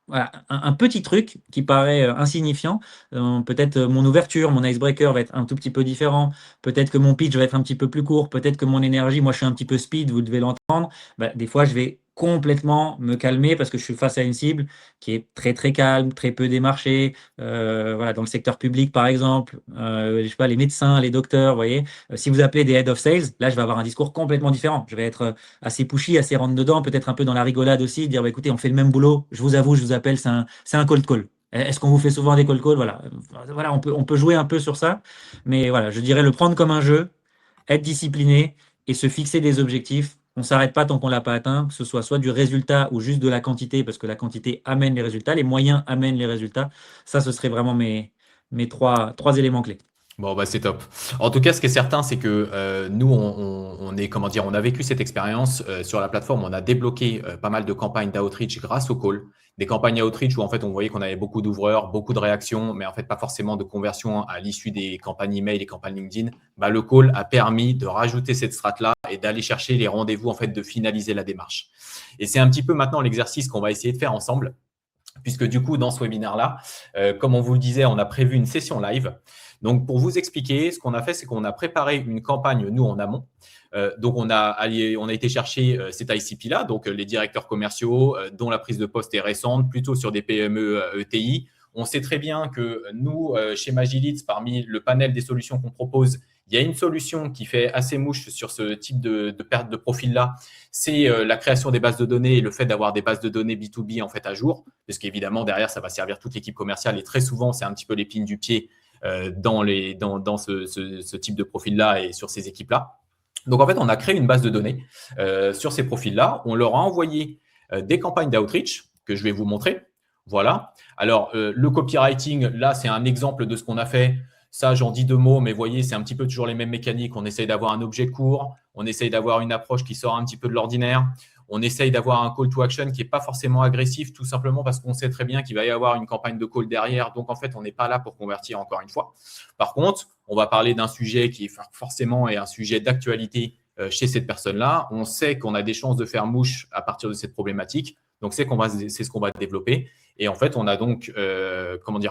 voilà, un petit truc qui paraît insignifiant. Peut-être mon ouverture, mon icebreaker va être un tout petit peu différent. Peut-être que mon pitch va être un petit peu plus court. Peut-être que mon énergie, moi je suis un petit peu speed, vous devez l'entendre. Bah, des fois, je vais complètement me calmer parce que je suis face à une cible qui est très très calme, très peu démarchée. Voilà, dans le secteur public, par exemple, je sais pas, les médecins, les docteurs, vous voyez. Si vous appelez des head of sales, là, je vais avoir un discours complètement différent. Je vais être assez pushy, assez rentre dedans, peut-être un peu dans la rigolade aussi, dire bah, écoutez, on fait le même boulot, je vous avoue, je vous appelle, c'est un cold call. Est-ce qu'on vous fait souvent des cold calls? Voilà, voilà on peut jouer un peu sur ça, mais voilà, je dirais le prendre comme un jeu, être discipliné et se fixer des objectifs. On ne s'arrête pas tant qu'on ne l'a pas atteint, que ce soit du résultat ou juste de la quantité, parce que la quantité amène les résultats, les moyens amènent les résultats. Ça, ce serait vraiment mes trois éléments clés. Bon, bah, c'est top. En tout cas, ce qui est certain, c'est que nous, on est, comment dire, on a vécu cette expérience sur la plateforme. On a débloqué pas mal de campagnes d'outreach grâce au call. Des campagnes outreach où en fait, on voyait qu'on avait beaucoup d'ouvreurs, beaucoup de réactions, mais en fait, pas forcément de conversion à l'issue des campagnes email et campagnes LinkedIn. Bah, le call a permis de rajouter cette strate-là et d'aller chercher les rendez-vous, en fait, de finaliser la démarche. Et c'est un petit peu maintenant l'exercice qu'on va essayer de faire ensemble. Puisque du coup, dans ce webinaire-là, comme on vous le disait, on a prévu une session live. Donc, pour vous expliquer, ce qu'on a fait, c'est qu'on a préparé une campagne, nous, en amont. Donc, on a été chercher cet ICP-là, donc les directeurs commerciaux dont la prise de poste est récente, plutôt sur des PME ETI. On sait très bien que nous, chez Magilits, parmi le panel des solutions qu'on propose, il y a une solution qui fait assez mouche sur ce type de perte de profil-là. C'est la création des bases de données et le fait d'avoir des bases de données B2B en fait à jour. Parce qu'évidemment, derrière, ça va servir toute l'équipe commerciale. Et très souvent, c'est un petit peu l'épine du pied dans ce type de profil-là et sur ces équipes-là. Donc, en fait, on a créé une base de données sur ces profils-là. On leur a envoyé des campagnes d'outreach que je vais vous montrer. Voilà. Alors, le copywriting, là, c'est un exemple de ce qu'on a fait. Ça, j'en dis deux mots, mais vous voyez, c'est un petit peu toujours les mêmes mécaniques. On essaye d'avoir un objet court, on essaye d'avoir une approche qui sort un petit peu de l'ordinaire, on essaye d'avoir un call to action qui n'est pas forcément agressif, tout simplement parce qu'on sait très bien qu'il va y avoir une campagne de call derrière. Donc, en fait, on n'est pas là pour convertir encore une fois. Par contre, on va parler d'un sujet qui forcément est un sujet d'actualité chez cette personne-là. On sait qu'on a des chances de faire mouche à partir de cette problématique. Donc, c'est ce qu'on va développer. Et en fait, on a donc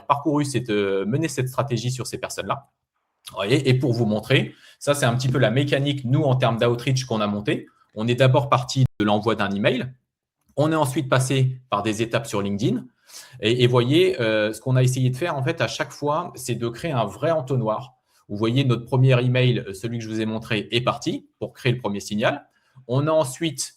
parcouru mené cette stratégie sur ces personnes-là. Et pour vous montrer, ça, c'est un petit peu la mécanique, nous, en termes d'outreach qu'on a monté. On est d'abord parti de l'envoi d'un email. On est ensuite passé par des étapes sur LinkedIn. Et voyez, ce qu'on a essayé de faire, en fait, à chaque fois, c'est de créer un vrai entonnoir. Vous voyez, notre premier email, celui que je vous ai montré, est parti pour créer le premier signal. On est ensuite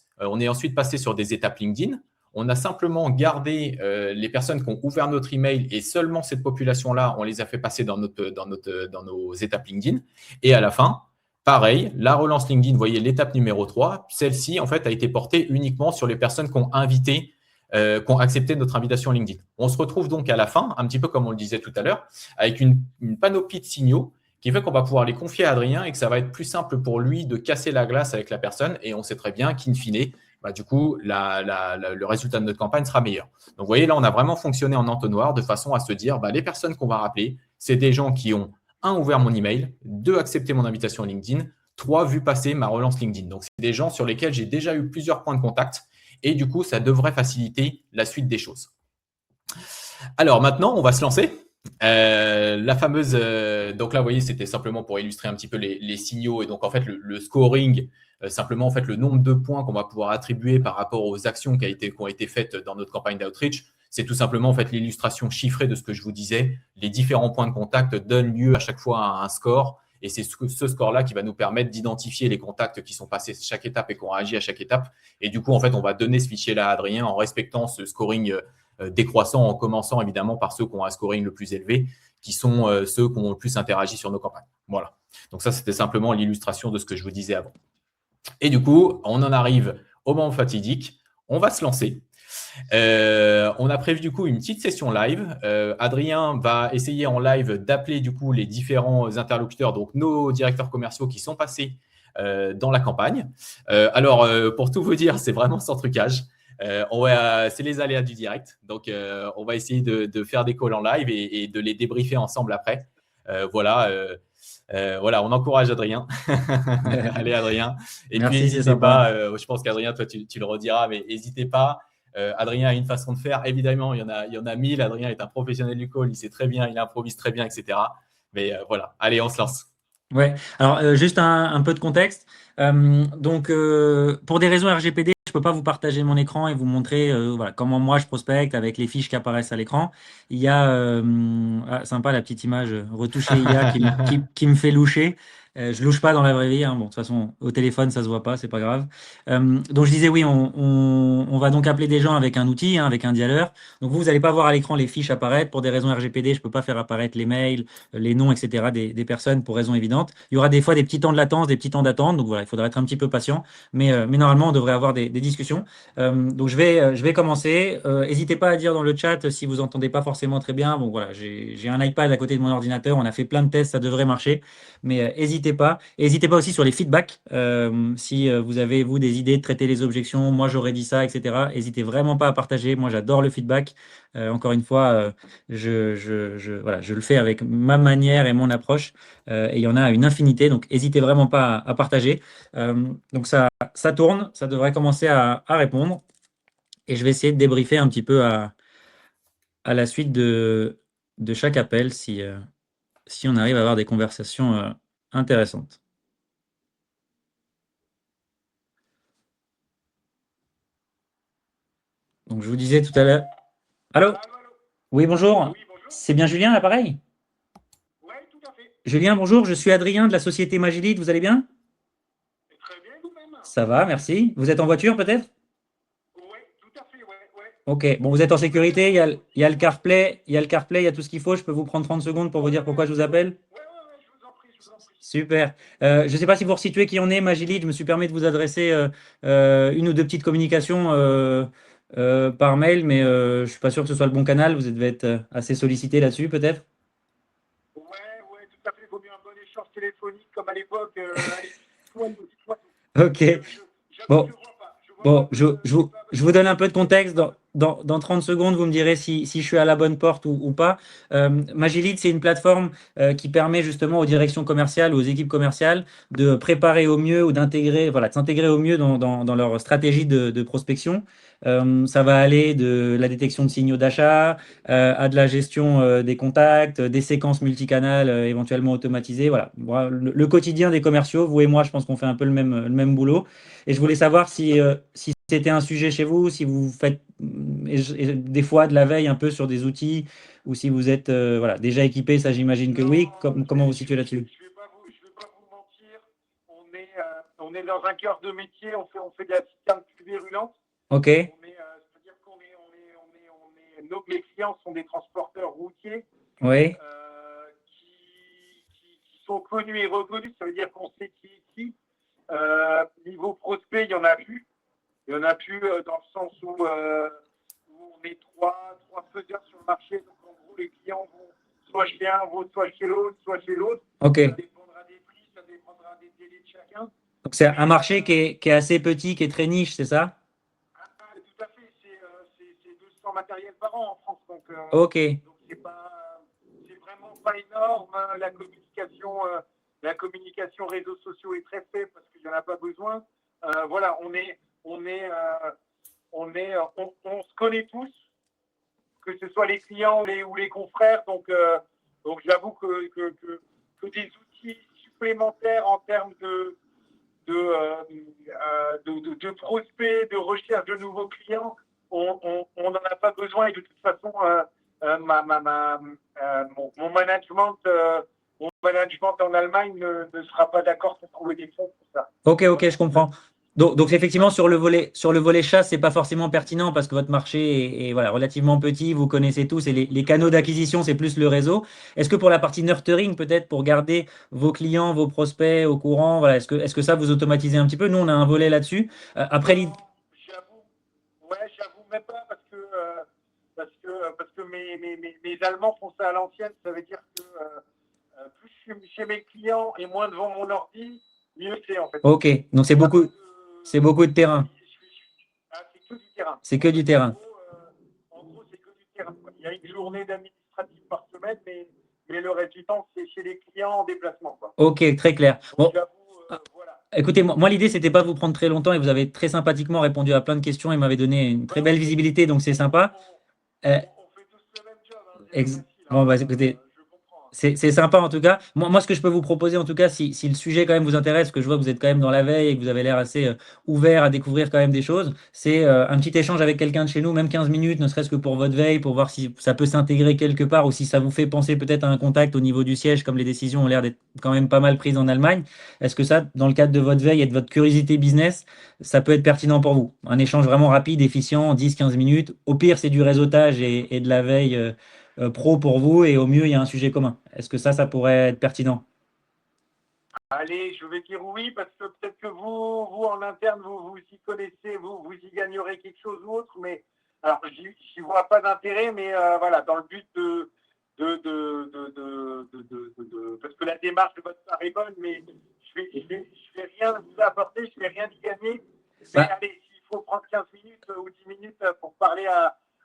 passé sur des étapes LinkedIn. On a simplement gardé les personnes qui ont ouvert notre email et seulement cette population-là, on les a fait passer dans nos étapes LinkedIn. Et à la fin, pareil, la relance LinkedIn, vous voyez l'étape numéro 3, celle-ci, en fait, a été portée uniquement sur les personnes qui ont accepté notre invitation LinkedIn. On se retrouve donc à la fin, un petit peu comme on le disait tout à l'heure, avec une panoplie de signaux qui fait qu'on va pouvoir les confier à Adrien et que ça va être plus simple pour lui de casser la glace avec la personne. Et on sait très bien qu'in fine, du coup, le résultat de notre campagne sera meilleur. Donc, vous voyez, là, on a vraiment fonctionné en entonnoir de façon à se dire, les personnes qu'on va rappeler, c'est des gens qui ont, un, ouvert mon email, deux, accepté mon invitation LinkedIn, trois, vu passer ma relance LinkedIn. Donc, c'est des gens sur lesquels j'ai déjà eu plusieurs points de contact et du coup, ça devrait faciliter la suite des choses. Alors, maintenant, on va se lancer. La fameuse, donc là, vous voyez, c'était simplement pour illustrer un petit peu les signaux et donc en fait le scoring, simplement en fait le nombre de points qu'on va pouvoir attribuer par rapport aux actions qui ont été faites dans notre campagne d'outreach. C'est tout simplement en fait l'illustration chiffrée de ce que je vous disais. Les différents points de contact donnent lieu à chaque fois à un score et c'est ce score-là qui va nous permettre d'identifier les contacts qui sont passés chaque étape et qui ont réagi à chaque étape. Et du coup, en fait, on va donner ce fichier-là à Adrien en respectant ce scoring décroissant, en commençant évidemment par ceux qui ont un scoring le plus élevé, qui sont ceux qui ont le plus interagi sur nos campagnes. Voilà. Donc ça, c'était simplement l'illustration de ce que je vous disais avant. Et du coup, on en arrive au moment fatidique. On va se lancer. On a prévu du coup une petite session live. Adrien va essayer en live d'appeler du coup les différents interlocuteurs, donc nos directeurs commerciaux qui sont passés dans la campagne. Alors, pour tout vous dire, c'est vraiment sans trucage. C'est les aléas du direct. Donc, on va essayer de faire des calls en live et de les débriefer ensemble après. Voilà, on encourage Adrien. Allez, Adrien. Et Merci, puis, c'est n'hésitez sympa. pas. Je pense qu'Adrien, toi, tu le rediras, mais n'hésitez pas. Adrien a une façon de faire. Évidemment, il y en a 1000. Adrien est un professionnel du call. Il sait très bien, il improvise très bien, etc. Mais voilà, allez, on se lance. Ouais, alors juste un peu de contexte. Donc, pour des raisons RGPD, je peux pas vous partager mon écran et vous montrer voilà, comment moi je prospecte avec les fiches qui apparaissent à l'écran. Il y a, sympa la petite image retouchée IA qui me fait loucher. Je louche pas dans la vraie vie, hein. Bon, de toute façon, au téléphone, ça se voit pas, c'est pas grave. Donc, je disais, oui, on va donc appeler des gens avec un outil, hein, avec un dialer. Donc, vous n'allez pas voir à l'écran les fiches apparaître. Pour des raisons RGPD, je peux pas faire apparaître les mails, les noms, etc. des personnes pour raisons évidentes. Il y aura des fois des petits temps de latence, des petits temps d'attente. Donc voilà, il faudra être un petit peu patient. Mais normalement, on devrait avoir des discussions. Donc je vais commencer. N'hésitez pas à dire dans le chat si vous entendez pas forcément très bien. Bon voilà, j'ai un iPad à côté de mon ordinateur. On a fait plein de tests, ça devrait marcher. Mais n'hésitez pas. Et n'hésitez pas aussi sur les feedbacks. Si vous avez, vous, des idées de traiter les objections, moi j'aurais dit ça, etc. N'hésitez vraiment pas à partager. Moi j'adore le feedback. Encore une fois, voilà, je le fais avec ma manière et mon approche. Et il y en a une infinité, donc n'hésitez vraiment pas à partager. Donc ça tourne, ça devrait commencer à répondre. Et je vais essayer de débriefer un petit peu à la suite de chaque appel si on arrive à avoir des conversations intéressantes. Donc je vous disais tout à l'heure. Allô? Oui, bonjour. Oui, bonjour. C'est bien Julien, l'appareil? Oui, tout à fait. Julien, bonjour, je suis Adrien de la société Magilite, vous allez bien? Très bien, vous-même? Ça va, merci. Vous êtes en voiture peut-être? Oui, tout à fait, ouais. Ok, bon, vous êtes en sécurité, il y a le CarPlay, il y a tout ce qu'il faut. Je peux vous prendre 30 secondes pour vous dire pourquoi je vous appelle? Ouais, je vous en prie, je vous en prie. Super. Je ne sais pas si vous resituez qui on est, Magilite. Je me suis permis de vous adresser une ou deux petites communications par mail, mais je ne suis pas sûr que ce soit le bon canal. Vous devez être assez sollicité là-dessus, peut-être? Ouais, tout à fait. Il vaut mieux un bon échange téléphonique comme à l'époque. Allez, soit une petite fois. Ok. Bon. Je vois pas. Bon, je vous donne un peu de contexte. Dans 30 secondes, vous me direz si je suis à la bonne porte ou pas. Magilite, c'est une plateforme qui permet justement aux directions commerciales, aux équipes commerciales de préparer au mieux ou d'intégrer, voilà, de s'intégrer au mieux dans leur stratégie de prospection. Ça va aller de la détection de signaux d'achat à de la gestion des contacts, des séquences multicanales éventuellement automatisées. Voilà. Le quotidien des commerciaux, vous et moi, je pense qu'on fait un peu le même boulot. Et je voulais savoir si c'était un sujet chez vous, si vous faites des fois de la veille un peu sur des outils, ou si vous êtes voilà, déjà équipé, ça j'imagine que oui. Comment vous situez là-dessus? Je vais pas vous mentir. On est dans un cœur de métier. On fait de la citerne plus virulente. Ok, C'est-à-dire mes clients sont des transporteurs routiers oui, qui sont connus et reconnus. Ça veut dire qu'on sait qui est qui. Niveau prospect, il n'y en a plus. Il n'y en a plus dans le sens où on est trois faiseurs sur le marché. Donc, en gros, les clients vont soit chez un, soit chez l'autre, soit chez l'autre. Ok. Ça dépendra des prix, ça dépendra des délais de chacun. Donc, c'est un marché qui est assez petit, qui est très niche, c'est ça? Tout à fait, c'est 200 matériels par an en France. Donc, Ok. c'est vraiment pas énorme. Hein. La communication réseaux sociaux est très faible parce qu'il n'y en a pas besoin. Voilà, on se connaît tous, que ce soit les clients ou les confrères. Donc j'avoue que des outils supplémentaires en termes de prospects, de recherche de nouveaux clients, on n'en a pas besoin. Et de toute façon, mon management en Allemagne ne sera pas d'accord pour trouver des fonds pour ça. Ok, je comprends. Donc effectivement, sur le volet chasse, c'est pas forcément pertinent parce que votre marché est, voilà, relativement petit, vous connaissez tous, et les canaux d'acquisition, c'est plus le réseau. Est-ce que pour la partie nurturing, peut-être pour garder vos clients, vos prospects au courant, voilà, est-ce que ça vous automatisez un petit peu? Nous, on a un volet là-dessus. Après, j'avoue même pas parce que mes Allemands font ça à l'ancienne. Ça veut dire que plus je suis chez mes clients et moins devant mon ordi, mieux c'est en fait. Ok, donc c'est beaucoup de terrain. C'est que du terrain. C'est que du terrain. En gros, c'est que du terrain. Il y a une journée d'administratif par semaine, mais le reste du temps, c'est chez les clients en déplacement. Quoi. Ok, très clair. Bon. Voilà. Écoutez, moi l'idée, c'était pas de vous prendre très longtemps et vous avez très sympathiquement répondu à plein de questions et m'avez donné une très belle visibilité, donc c'est sympa. On fait tous le même job. Hein, bon, bah, écoutez, c'est sympa en tout cas. Moi, ce que je peux vous proposer en tout cas, si le sujet quand même vous intéresse, que je vois que vous êtes quand même dans la veille et que vous avez l'air assez ouvert à découvrir quand même des choses, c'est un petit échange avec quelqu'un de chez nous, même 15 minutes, ne serait-ce que pour votre veille, pour voir si ça peut s'intégrer quelque part ou si ça vous fait penser peut-être à un contact au niveau du siège, comme les décisions ont l'air d'être quand même pas mal prises en Allemagne. Est-ce que ça, dans le cadre de votre veille et de votre curiosité business, ça peut être pertinent pour vous? Un échange vraiment rapide, efficient, 10-15 minutes. Au pire, c'est du réseautage et de la veille pro pour vous et au mieux, il y a un sujet commun. Est-ce que ça pourrait être pertinent? Allez, je vais dire oui, parce que peut-être que vous en interne, vous y connaissez, vous y gagnerez quelque chose ou autre, mais alors, j'y vois pas d'intérêt, mais voilà, dans le but parce que la démarche de votre part est bonne, mais je vais rien vous apporter, je vais rien y gagner. Mais allez, s'il faut prendre 15 minutes ou 10 minutes pour parler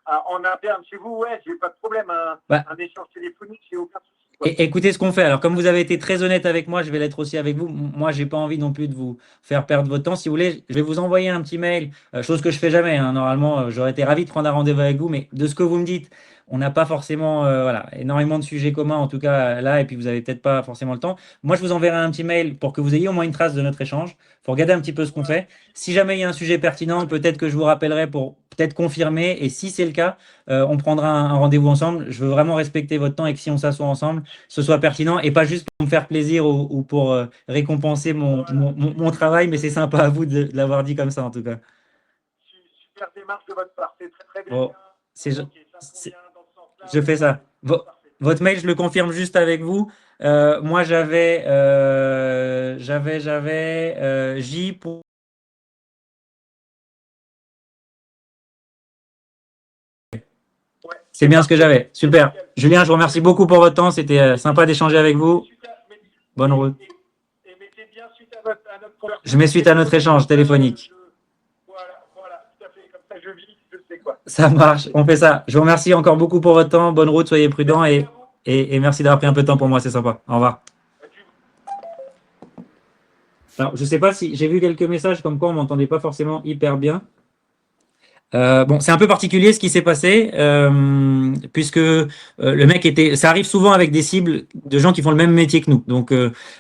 en interne chez vous, ouais, j'ai pas de problème. Un échange téléphonique, j'ai aucun souci. Et écoutez ce qu'on fait. Alors, comme vous avez été très honnête avec moi, je vais l'être aussi avec vous. Moi, j'ai pas envie non plus de vous faire perdre votre temps. Si vous voulez, je vais vous envoyer un petit mail, chose que je fais jamais. Hein. Normalement, j'aurais été ravi de prendre un rendez-vous avec vous, mais de ce que vous me dites, on n'a pas forcément voilà, énormément de sujets communs, en tout cas là, et puis vous avez peut-être pas forcément le temps. Moi, je vous enverrai un petit mail pour que vous ayez au moins une trace de notre échange. Il faut regarder un petit peu ce qu'on fait. Si jamais il y a un sujet pertinent, peut-être que je vous rappellerai pour peut-être confirmer. Et si c'est le cas, on prendra un rendez-vous ensemble. Je veux vraiment respecter votre temps et que si on s'assoit ensemble, ce soit pertinent et pas juste pour me faire plaisir ou pour récompenser mon travail, mais c'est sympa à vous de l'avoir dit comme ça en tout cas. Super démarche de votre part, c'est très bien. Bon, je fais ça. Votre mail, je le confirme juste avec vous. Moi, j'avais J pour. C'est bien ce que j'avais. Super. Julien, je vous remercie beaucoup pour votre temps. C'était sympa d'échanger avec vous. Bonne route. Je mets suite à notre échange téléphonique. Voilà, tout à fait. Comme ça, je vis, je sais quoi. Ça marche. On fait ça. Je vous remercie encore beaucoup pour votre temps. Bonne route, soyez prudents et merci d'avoir pris un peu de temps pour moi. C'est sympa. Au revoir. Alors, je ne sais pas si j'ai vu quelques messages comme quoi on ne m'entendait pas forcément hyper bien. Bon, c'est un peu particulier ce qui s'est passé, puisque le mec ça arrive souvent avec des cibles de gens qui font le même métier que nous. Donc,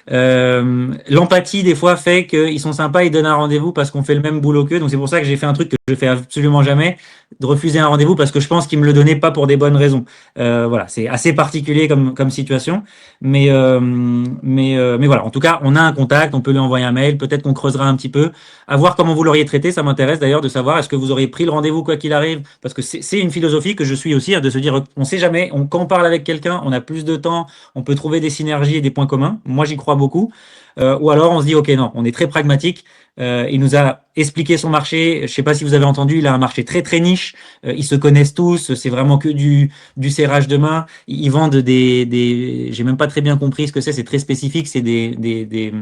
l'empathie des fois fait qu'ils sont sympas, ils donnent un rendez-vous parce qu'on fait le même boulot qu'eux. Donc, c'est pour ça que j'ai fait un truc que je fais absolument jamais, de refuser un rendez-vous parce que je pense qu'ils me le donnaient pas pour des bonnes raisons. Voilà, c'est assez particulier comme situation, mais voilà. En tout cas, on a un contact, on peut lui envoyer un mail, peut-être qu'on creusera un petit peu, à voir comment vous l'auriez traité. Ça m'intéresse d'ailleurs de savoir est-ce que vous auriez pris le rendez-vous quoi qu'il arrive, parce que c'est une philosophie que je suis aussi, de se dire on sait jamais, quand on parle avec quelqu'un, on a plus de temps, on peut trouver des synergies et des points communs. Moi, j'y crois beaucoup. Ou alors on se dit ok, non, on est très pragmatique. Il nous a expliqué son marché. Je ne sais pas si vous avez entendu, il a un marché très très niche. Ils se connaissent tous. C'est vraiment que du serrage de main. Ils vendent j'ai même pas très bien compris ce que c'est. C'est très spécifique. C'est Des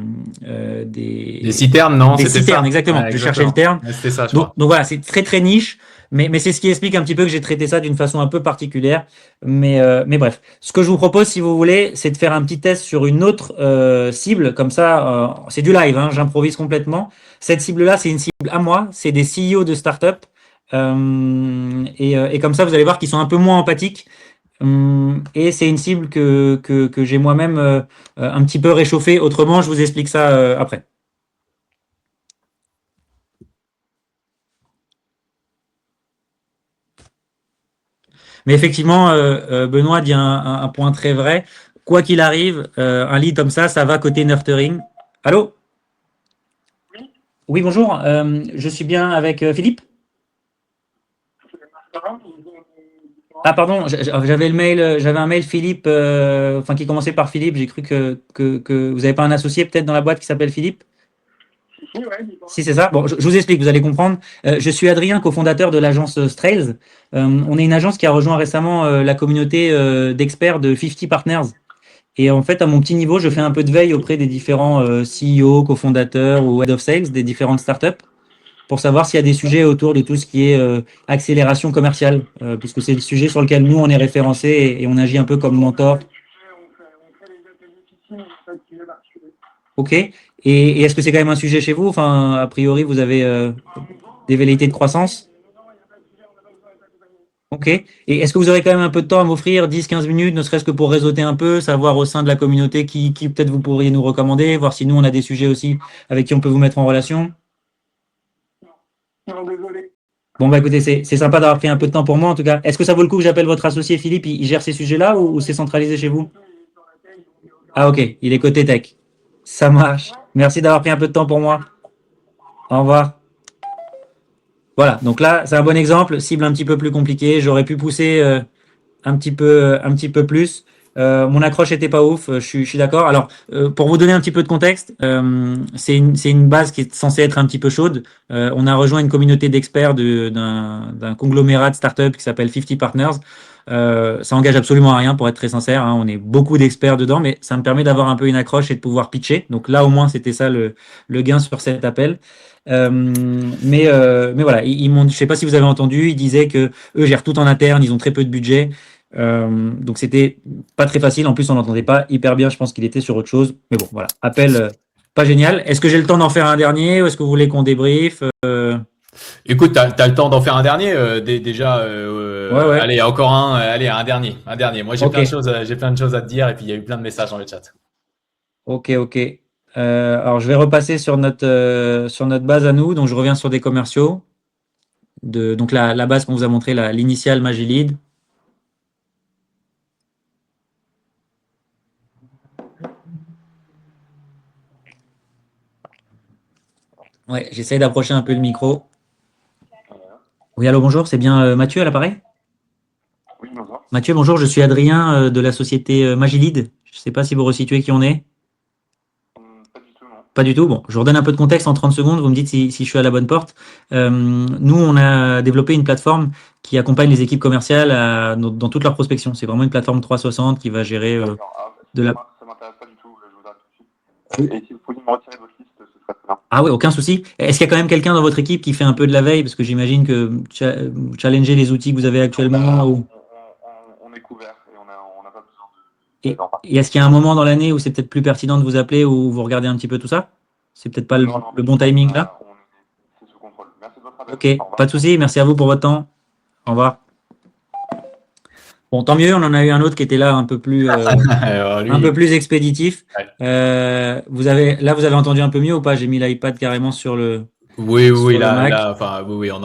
citernes, non? des C'était citernes, ça? exactement. Ouais, Je cherchais le exactement. terme. Ouais, c'était ça, je Donc, crois. donc voilà, c'est très très niche. Mais c'est ce qui explique un petit peu que j'ai traité ça d'une façon un peu particulière. Mais bref, ce que je vous propose, si vous voulez, c'est de faire un petit test sur une autre cible. Comme ça, c'est du live, hein, j'improvise complètement. Cette cible-là, c'est une cible à moi. C'est des CEO de start-up. Et comme ça, vous allez voir qu'ils sont un peu moins empathiques. Et c'est une cible que j'ai moi-même un petit peu réchauffée. Autrement, je vous explique ça après. Mais effectivement, Benoît dit un point très vrai. Quoi qu'il arrive, un lead comme ça va côté nurturing. Allô? Oui, Oui, bonjour. Je suis bien avec Philippe. Ah, pardon, j'avais le mail, j'avais un mail Philippe, enfin qui commençait par Philippe. J'ai cru que vous n'avez pas un associé peut-être dans la boîte qui s'appelle Philippe. ouais, dis-moi. Si, c'est ça. Bon, je vous explique, vous allez comprendre. Je suis Adrien, cofondateur de l'agence Strails. On est une agence qui a rejoint récemment la communauté d'experts de 50 Partners. Et en fait, à mon petit niveau, je fais un peu de veille auprès des différents CEO, cofondateurs ou head of sales des différentes startups pour savoir s'il y a des sujets autour de tout ce qui est accélération commerciale, puisque c'est le sujet sur lequel nous, on est référencé et on agit un peu comme mentor. On fait les ateliers ici, on fait le sujet particulier. OK. Et est-ce que c'est quand même un sujet chez vous? Enfin, a priori, vous avez des velléités de croissance? OK. Et est-ce que vous aurez quand même un peu de temps à m'offrir, 10-15 minutes, ne serait-ce que pour réseauter un peu, savoir au sein de la communauté qui peut-être vous pourriez nous recommander, voir si nous, on a des sujets aussi avec qui on peut vous mettre en relation? Non, désolé. Bon, bah écoutez, c'est sympa d'avoir pris un peu de temps pour moi en tout cas. Est-ce que ça vaut le coup que j'appelle votre associé Philippe? Il gère ces sujets-là ou c'est centralisé chez vous? Ah, OK. Il est côté tech. Ça marche. Merci d'avoir pris un peu de temps pour moi. Au revoir. Voilà, donc là, c'est un bon exemple, cible un petit peu plus compliquée. J'aurais pu pousser un petit peu plus. Mon accroche était pas ouf, je suis d'accord. Alors, pour vous donner un petit peu de contexte, c'est une base qui est censée être un petit peu chaude. On a rejoint une communauté d'experts d'un conglomérat de startups qui s'appelle 50 Partners. Ça engage absolument à rien, pour être très sincère, hein. On est beaucoup d'experts dedans, mais ça me permet d'avoir un peu une accroche et de pouvoir pitcher. Donc là, au moins, c'était ça le gain sur cet appel. Mais voilà, je sais pas si vous avez entendu, ils disaient que eux gèrent tout en interne, ils ont très peu de budget. Donc c'était pas très facile. En plus, on n'entendait pas hyper bien. Je pense qu'il était sur autre chose. Mais bon, voilà. Appel pas génial. Est-ce que j'ai le temps d'en faire un dernier ou est-ce que vous voulez qu'on débriefe? Écoute, t'as le temps d'en faire un dernier déjà. Ouais. Allez, encore un. Allez, un dernier. Un dernier. Moi, Ok. j'ai plein de choses à te dire et puis il y a eu plein de messages dans le chat. Ok. Alors, je vais repasser sur notre base à nous. Donc, je reviens sur des commerciaux. Donc, la base qu'on vous a montré, l'initiale Magilid. Ouais, j'essaie d'approcher un peu le micro. Oui, allô, bonjour. C'est bien Mathieu à l'appareil? Oui, bonjour. Mathieu, bonjour. Je suis Adrien de la société Magilid. Je ne sais pas si vous resituez qui on est. Pas du tout, non. Pas du tout. Bon, je vous redonne un peu de contexte en 30 secondes. Vous me dites si je suis à la bonne porte. Nous, on a développé une plateforme qui accompagne les équipes commerciales dans toute leur prospection. C'est vraiment une plateforme 360 qui va gérer de la. Ça m'intéresse pas du tout, je vous arrête tout de suite. Et si vous pouviez me retirer de votre liste, ce serait très bien. Ah oui, aucun souci. Est-ce qu'il y a quand même quelqu'un dans votre équipe qui fait un peu de la veille? Parce que j'imagine que challenger les outils que vous avez actuellement. On est couvert et on n'a pas besoin Et est-ce qu'il y a un moment dans l'année où c'est peut-être plus pertinent de vous appeler ou vous regardez un petit peu tout ça? C'est peut-être pas le bon timing là? C'est sous contrôle. Merci de votre appel. Ok, pas de souci. Merci à vous pour votre temps. Au revoir. Bon, tant mieux, on en a eu un autre qui était là un peu plus, un peu plus expéditif. Ouais. Vous avez entendu un peu mieux ou pas? J'ai mis l'iPad carrément sur le. Oui, sur le Mac. On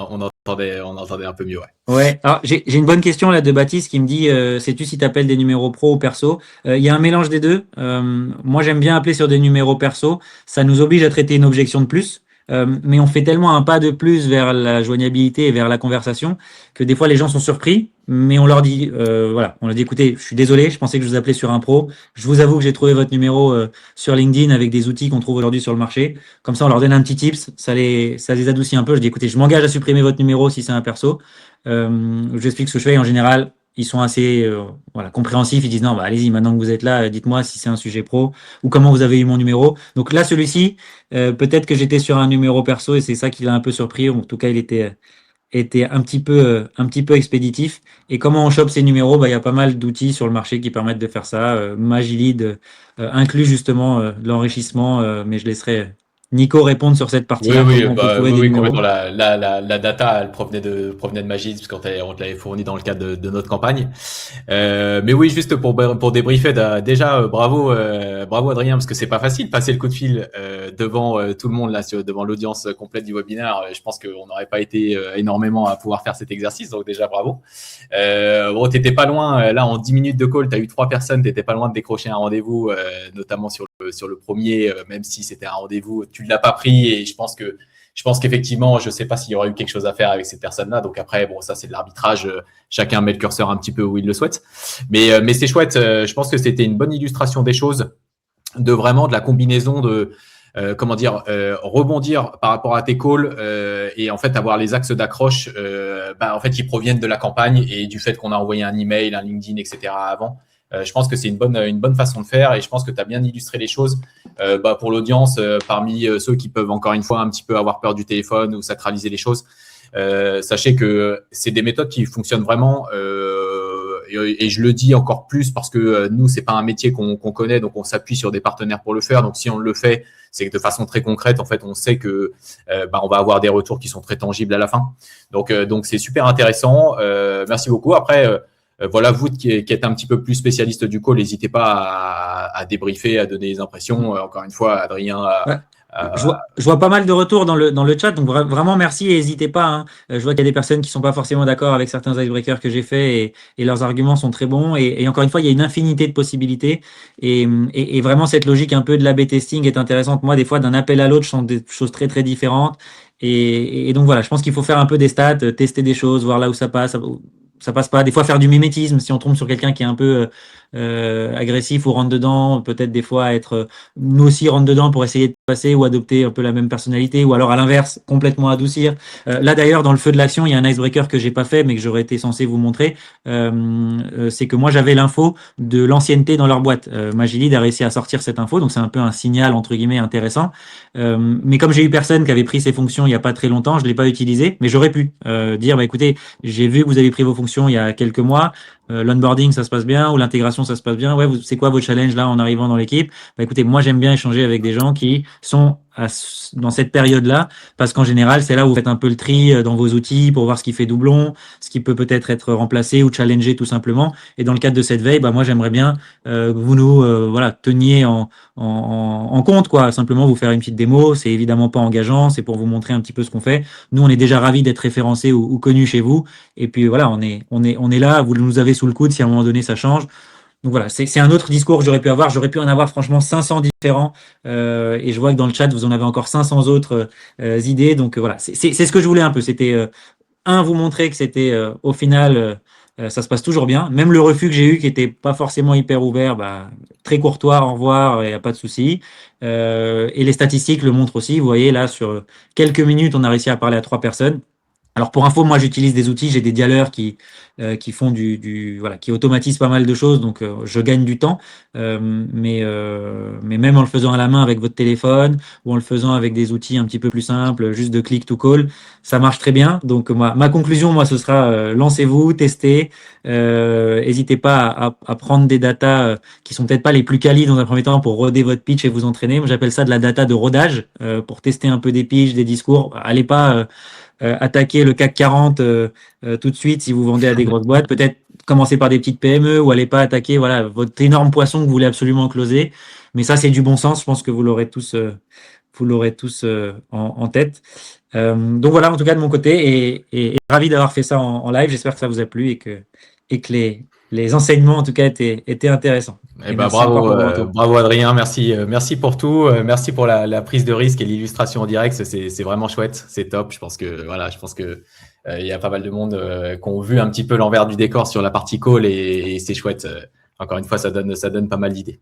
entendait un peu mieux, ouais. Ouais. Alors, j'ai une bonne question là de Baptiste qui me dit, sais-tu si tu appelles des numéros pro ou perso? Il y a un mélange des deux. Moi, j'aime bien appeler sur des numéros perso. Ça nous oblige à traiter une objection de plus. mais on fait tellement un pas de plus vers la joignabilité et vers la conversation que des fois les gens sont surpris, mais on leur dit, voilà, on leur dit, écoutez, je suis désolé, je pensais que je vous appelais sur un pro. Je vous avoue que j'ai trouvé votre numéro sur LinkedIn avec des outils qu'on trouve aujourd'hui sur le marché. Comme ça, on leur donne un petit tips, ça les adoucit un peu. Je dis, écoutez, je m'engage à supprimer votre numéro si c'est un perso. J'explique ce que je fais et en général, ils sont assez voilà, compréhensifs. Ils disent, non, bah, allez-y, maintenant que vous êtes là, dites-moi si c'est un sujet pro ou comment vous avez eu mon numéro. Donc là, celui-ci, peut-être que j'étais sur un numéro perso et c'est ça qui l'a un peu surpris. En tout cas, il était un petit peu expéditif. Et comment on chope ces numéros? Bah, il y a pas mal d'outils sur le marché qui permettent de faire ça. Magilid inclut justement de l'enrichissement, mais je laisserai Nico répondre sur cette Oui, partie-là, oui, comment on peut bah, trouver oui, des oui, numéros. complètement. La data, elle provenait de Magis, parce on te l'avait fourni dans le cadre de notre campagne. Mais oui, juste pour débriefer, déjà, bravo Adrien, parce que c'est pas facile de passer le coup de fil devant tout le monde, là, devant l'audience complète du webinaire. Je pense qu'on n'aurait pas été énormément à pouvoir faire cet exercice, donc déjà, bravo. Bon, t'étais pas loin, là, en 10 minutes de call, t'as eu 3 personnes, t'étais pas loin de décrocher un rendez-vous, notamment sur le premier, même si c'était un rendez-vous, tu l'as pas pris, et je pense qu'effectivement, je sais pas s'il y aurait eu quelque chose à faire avec ces personnes-là. Donc après, bon, ça c'est de l'arbitrage. Chacun met le curseur un petit peu où il le souhaite. Mais c'est chouette. Je pense que c'était une bonne illustration des choses, de la combinaison de rebondir par rapport à tes calls et en fait avoir les axes d'accroche en fait qui proviennent de la campagne et du fait qu'on a envoyé un email, un LinkedIn, etc. avant. Je pense que c'est une bonne façon de faire et je pense que tu as bien illustré les choses pour l'audience parmi ceux qui peuvent encore une fois un petit peu avoir peur du téléphone ou sacraliser les choses. Sachez que c'est des méthodes qui fonctionnent vraiment et je le dis encore plus parce que nous, c'est pas un métier qu'on connaît, donc on s'appuie sur des partenaires pour le faire. Donc si on le fait, c'est que de façon très concrète, en fait, on sait que on va avoir des retours qui sont très tangibles à la fin. Donc c'est super intéressant. Merci beaucoup. Après, voilà, vous qui êtes un petit peu plus spécialiste du call, n'hésitez pas à débriefer, à donner des impressions. Encore une fois, Adrien Ouais. Je vois pas mal de retours dans le chat, donc vraiment merci et n'hésitez pas. Hein. Je vois qu'il y a des personnes qui sont pas forcément d'accord avec certains icebreakers que j'ai faits et leurs arguments sont très bons. Et encore une fois, il y a une infinité de possibilités et vraiment cette logique un peu de l'A/B testing est intéressante. Moi, des fois, d'un appel à l'autre, je sens des choses très très différentes. Et donc voilà, je pense qu'il faut faire un peu des stats, tester des choses, voir là où ça passe pas. Des fois, faire du mimétisme si on tombe sur quelqu'un qui est un peu agressif ou rentre dedans, peut-être des fois être nous aussi rentre dedans pour essayer de passer ou adopter un peu la même personnalité ou alors à l'inverse complètement adoucir. Là d'ailleurs dans le feu de l'action il y a un icebreaker que j'ai pas fait mais que j'aurais été censé vous montrer. C'est que moi j'avais l'info de l'ancienneté dans leur boîte. Magilid a réussi à sortir cette info donc c'est un peu un signal entre guillemets intéressant. Mais comme j'ai eu personne qui avait pris ses fonctions il y a pas très longtemps je l'ai pas utilisé mais j'aurais pu dire bah écoutez j'ai vu que vous avez pris vos fonctions il y a quelques mois. L'onboarding ça se passe bien ou l'intégration ça se passe bien. Ouais, c'est quoi vos challenges là en arrivant dans l'équipe? Bah, écoutez, moi j'aime bien échanger avec des gens qui sont dans cette période-là, parce qu'en général, c'est là où vous faites un peu le tri dans vos outils pour voir ce qui fait doublon, ce qui peut peut-être être remplacé ou challengé tout simplement. Et dans le cadre de cette veille, bah, moi j'aimerais bien que vous nous voilà, teniez en compte, quoi. Simplement vous faire une petite démo, c'est évidemment pas engageant, c'est pour vous montrer un petit peu ce qu'on fait. Nous, on est déjà ravis d'être référencés ou connus chez vous. Et puis voilà, on est là, vous nous avez sous le coude si à un moment donné ça change. Donc voilà, c'est un autre discours que j'aurais pu avoir. J'aurais pu en avoir franchement 500 différents. Et je vois que dans le chat, vous en avez encore 500 autres idées. Donc voilà, c'est ce que je voulais un peu. C'était, vous montrer que c'était au final, ça se passe toujours bien. Même le refus que j'ai eu, qui était pas forcément hyper ouvert, bah, très courtois, au revoir, il n'y a pas de souci. Et les statistiques le montrent aussi. Vous voyez, là, sur quelques minutes, on a réussi à parler à 3 personnes. Alors pour info, moi j'utilise des outils, j'ai des dialers qui font voilà, qui automatisent pas mal de choses, donc je gagne du temps. Mais même en le faisant à la main avec votre téléphone ou en le faisant avec des outils un petit peu plus simples, juste de click to call, ça marche très bien. Donc ma conclusion, moi, ce sera lancez-vous, testez, n'hésitez pas à prendre des datas qui sont peut-être pas les plus qualis dans un premier temps pour roder votre pitch et vous entraîner. Moi j'appelle ça de la data de rodage pour tester un peu des pitchs, des discours. Allez pas attaquer le CAC 40 tout de suite si vous vendez à des grosses boîtes. Peut-être commencer par des petites PME ou allez pas attaquer voilà, votre énorme poisson que vous voulez absolument closer. Mais ça, c'est du bon sens. Je pense que vous l'aurez tous en tête. Donc voilà, en tout cas de mon côté, et ravi d'avoir fait ça en live. J'espère que ça vous a plu et que les enseignements, en tout cas, étaient intéressants. Eh Et ben, merci encore bravo, pour vos retours. bravo Adrien, merci pour tout, merci pour la prise de risque et l'illustration en direct, c'est vraiment chouette, c'est top. Je pense que il y a pas mal de monde qui ont vu un petit peu l'envers du décor sur la partie call et c'est chouette. Encore une fois, ça donne pas mal d'idées.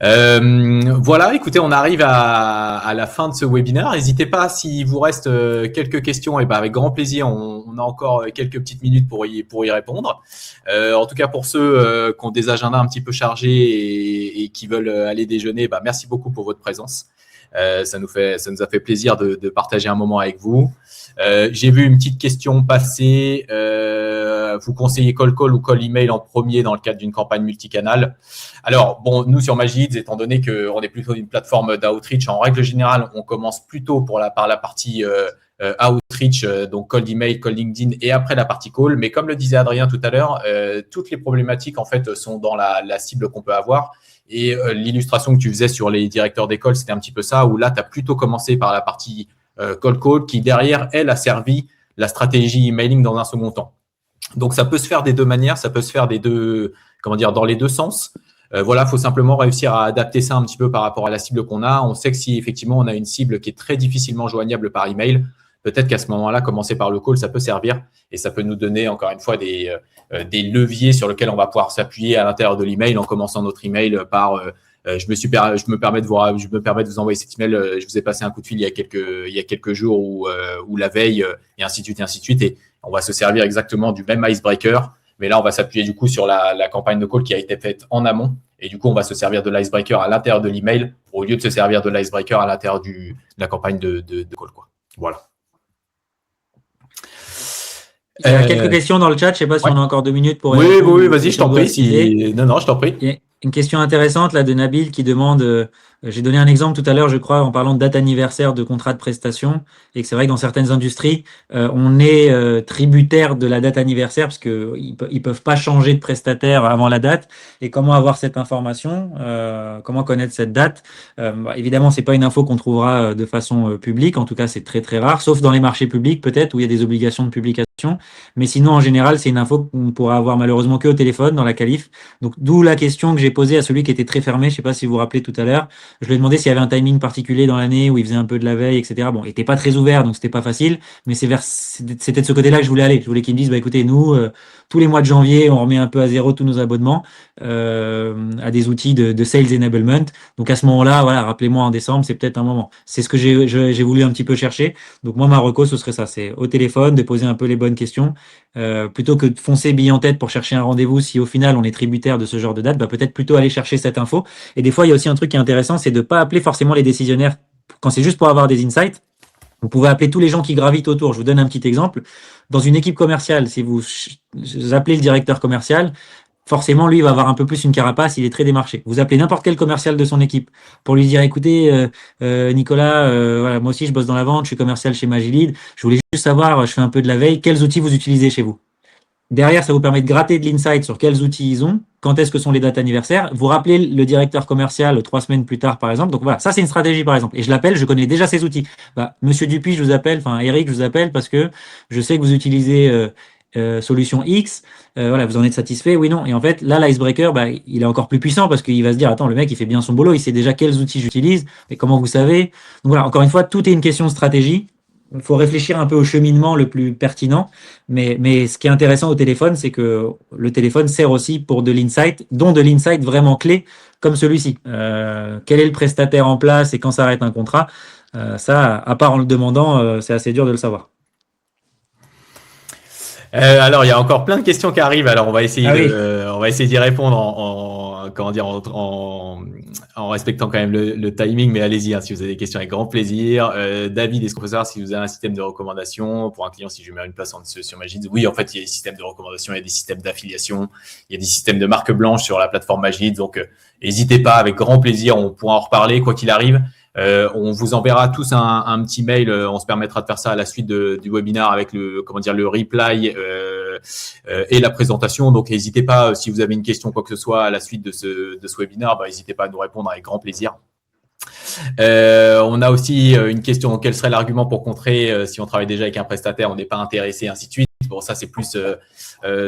Voilà, écoutez, on arrive à la fin de ce webinaire. N'hésitez pas, s'il vous reste quelques questions, et ben avec grand plaisir, on a encore quelques petites minutes pour y répondre. En tout cas, pour ceux qui ont des agendas un petit peu chargés et qui veulent aller déjeuner, bah, merci beaucoup pour votre présence. Ça nous a fait plaisir de partager un moment avec vous. J'ai vu une petite question passer. Vous conseillez call ou call email en premier dans le cadre d'une campagne multicanal? Alors, bon, nous sur Magileads, étant donné qu'on est plutôt une plateforme d'outreach, en règle générale, on commence plutôt par la partie outreach, donc cold email, cold LinkedIn et après la partie call. Mais comme le disait Adrien tout à l'heure, toutes les problématiques en fait sont dans la cible qu'on peut avoir. Et l'illustration que tu faisais sur les directeurs d'école, c'était un petit peu ça, où là, tu as plutôt commencé par la partie cold call qui, derrière, elle, a servi la stratégie emailing dans un second temps. Donc, ça peut se faire des deux manières, ça peut se faire dans les deux sens. Voilà, il faut simplement réussir à adapter ça un petit peu par rapport à la cible qu'on a. On sait que si, effectivement, on a une cible qui est très difficilement joignable par email, peut-être qu'à ce moment-là, commencer par le call, ça peut servir et ça peut nous donner, encore une fois, des leviers sur lesquels on va pouvoir s'appuyer à l'intérieur de l'email en commençant notre email par je me permets de vous envoyer cet email. Je vous ai passé un coup de fil il y a quelques jours ou la veille et ainsi de suite. Et on va se servir exactement du même icebreaker. Mais là, on va s'appuyer du coup sur la campagne de call qui a été faite en amont. Et du coup, on va se servir de l'icebreaker à l'intérieur de l'email au lieu de se servir de l'icebreaker à l'intérieur de la campagne de call, quoi. Voilà. Il y a quelques questions dans le chat. Je ne sais pas si on a encore 2 minutes pour Oui, répondre. oui, vas-y, je t'en prie. Non, je t'en prie. Il y a une question intéressante là de Nabil qui demande, j'ai donné un exemple tout à l'heure, je crois, en parlant de date anniversaire de contrat de prestation, et que c'est vrai que dans certaines industries, on est tributaire de la date anniversaire parce qu'ils peuvent pas changer de prestataire avant la date. Et comment avoir cette information, comment connaître cette date? Évidemment, c'est pas une info qu'on trouvera de façon publique. En tout cas, c'est très très rare, sauf dans les marchés publics peut-être où il y a des obligations de publication. Mais sinon, en général, c'est une info qu'on pourra avoir malheureusement que au téléphone dans la qualif. Donc, d'où la question que j'ai posée à celui qui était très fermé. Je ne sais pas si vous vous rappelez tout à l'heure. Je lui ai demandé s'il y avait un timing particulier dans l'année où il faisait un peu de la veille, etc. Bon, il n'était pas très ouvert, donc c'était pas facile. Mais c'était de ce côté-là que je voulais aller. Je voulais qu'il me dise, bah, écoutez, nous, tous les mois de janvier, on remet un peu à zéro tous nos abonnements à des outils de sales enablement. Donc, à ce moment-là, voilà, rappelez-moi en décembre, c'est peut-être un moment. C'est ce que j'ai voulu un petit peu chercher. Donc, moi, ma reco, ce serait ça. C'est au téléphone, de poser un peu les bonnes questions. Plutôt que de foncer bille en tête pour chercher un rendez-vous, si au final on est tributaire de ce genre de date, bah peut-être plutôt aller chercher cette info. Et des fois, il y a aussi un truc qui est intéressant, c'est de ne pas appeler forcément les décisionnaires quand c'est juste pour avoir des insights. Vous pouvez appeler tous les gens qui gravitent autour. Je vous donne un petit exemple. Dans une équipe commerciale, si vous appelez le directeur commercial, forcément, lui, il va avoir un peu plus une carapace, il est très démarché. Vous appelez n'importe quel commercial de son équipe pour lui dire, écoutez, Nicolas, voilà, moi aussi, je bosse dans la vente, je suis commercial chez Magileads, je voulais juste savoir, je fais un peu de la veille, quels outils vous utilisez chez vous? Derrière, ça vous permet de gratter de l'insight sur quels outils ils ont, quand est-ce que sont les dates anniversaires. Vous rappelez le directeur commercial 3 semaines plus tard, par exemple. Donc voilà, ça c'est une stratégie, par exemple. Et je l'appelle, je connais déjà ces outils. Bah, Monsieur Dupuis, je vous appelle, enfin Eric, je vous appelle parce que je sais que vous utilisez solution X. Voilà, vous en êtes satisfait, oui, non. Et en fait, là, l'icebreaker, bah, il est encore plus puissant parce qu'il va se dire, attends, le mec, il fait bien son boulot, il sait déjà quels outils j'utilise, mais comment vous savez? Donc voilà, encore une fois, tout est une question de stratégie. Il faut réfléchir un peu au cheminement le plus pertinent. Mais ce qui est intéressant au téléphone, c'est que le téléphone sert aussi pour de l'insight, dont de l'insight vraiment clé, comme celui-ci. Quel est le prestataire en place et quand s'arrête un contrat? Ça, à part en le demandant, c'est assez dur de le savoir. Alors, il y a encore plein de questions qui arrivent. Alors, on va essayer d'y répondre en respectant quand même le timing. Mais allez-y, hein, si vous avez des questions, avec grand plaisir. David, est-ce qu'on peut savoir si vous avez un système de recommandation pour un client si je mets une place sur Magileads? Oui, en fait, il y a des systèmes de recommandation, il y a des systèmes d'affiliation, il y a des systèmes de marque blanche sur la plateforme Magileads. Donc, n'hésitez pas, avec grand plaisir, on pourra en reparler quoi qu'il arrive. On vous enverra tous un petit mail. On se permettra de faire ça à la suite du webinaire avec le reply et la présentation. Donc, n'hésitez pas, si vous avez une question, quoi que ce soit à la suite de ce webinaire, n'hésitez pas à nous répondre avec grand plaisir. On a aussi une question, quel serait l'argument pour contrer si on travaille déjà avec un prestataire, on n'est pas intéressé, ainsi de suite. Bon, ça, c'est plus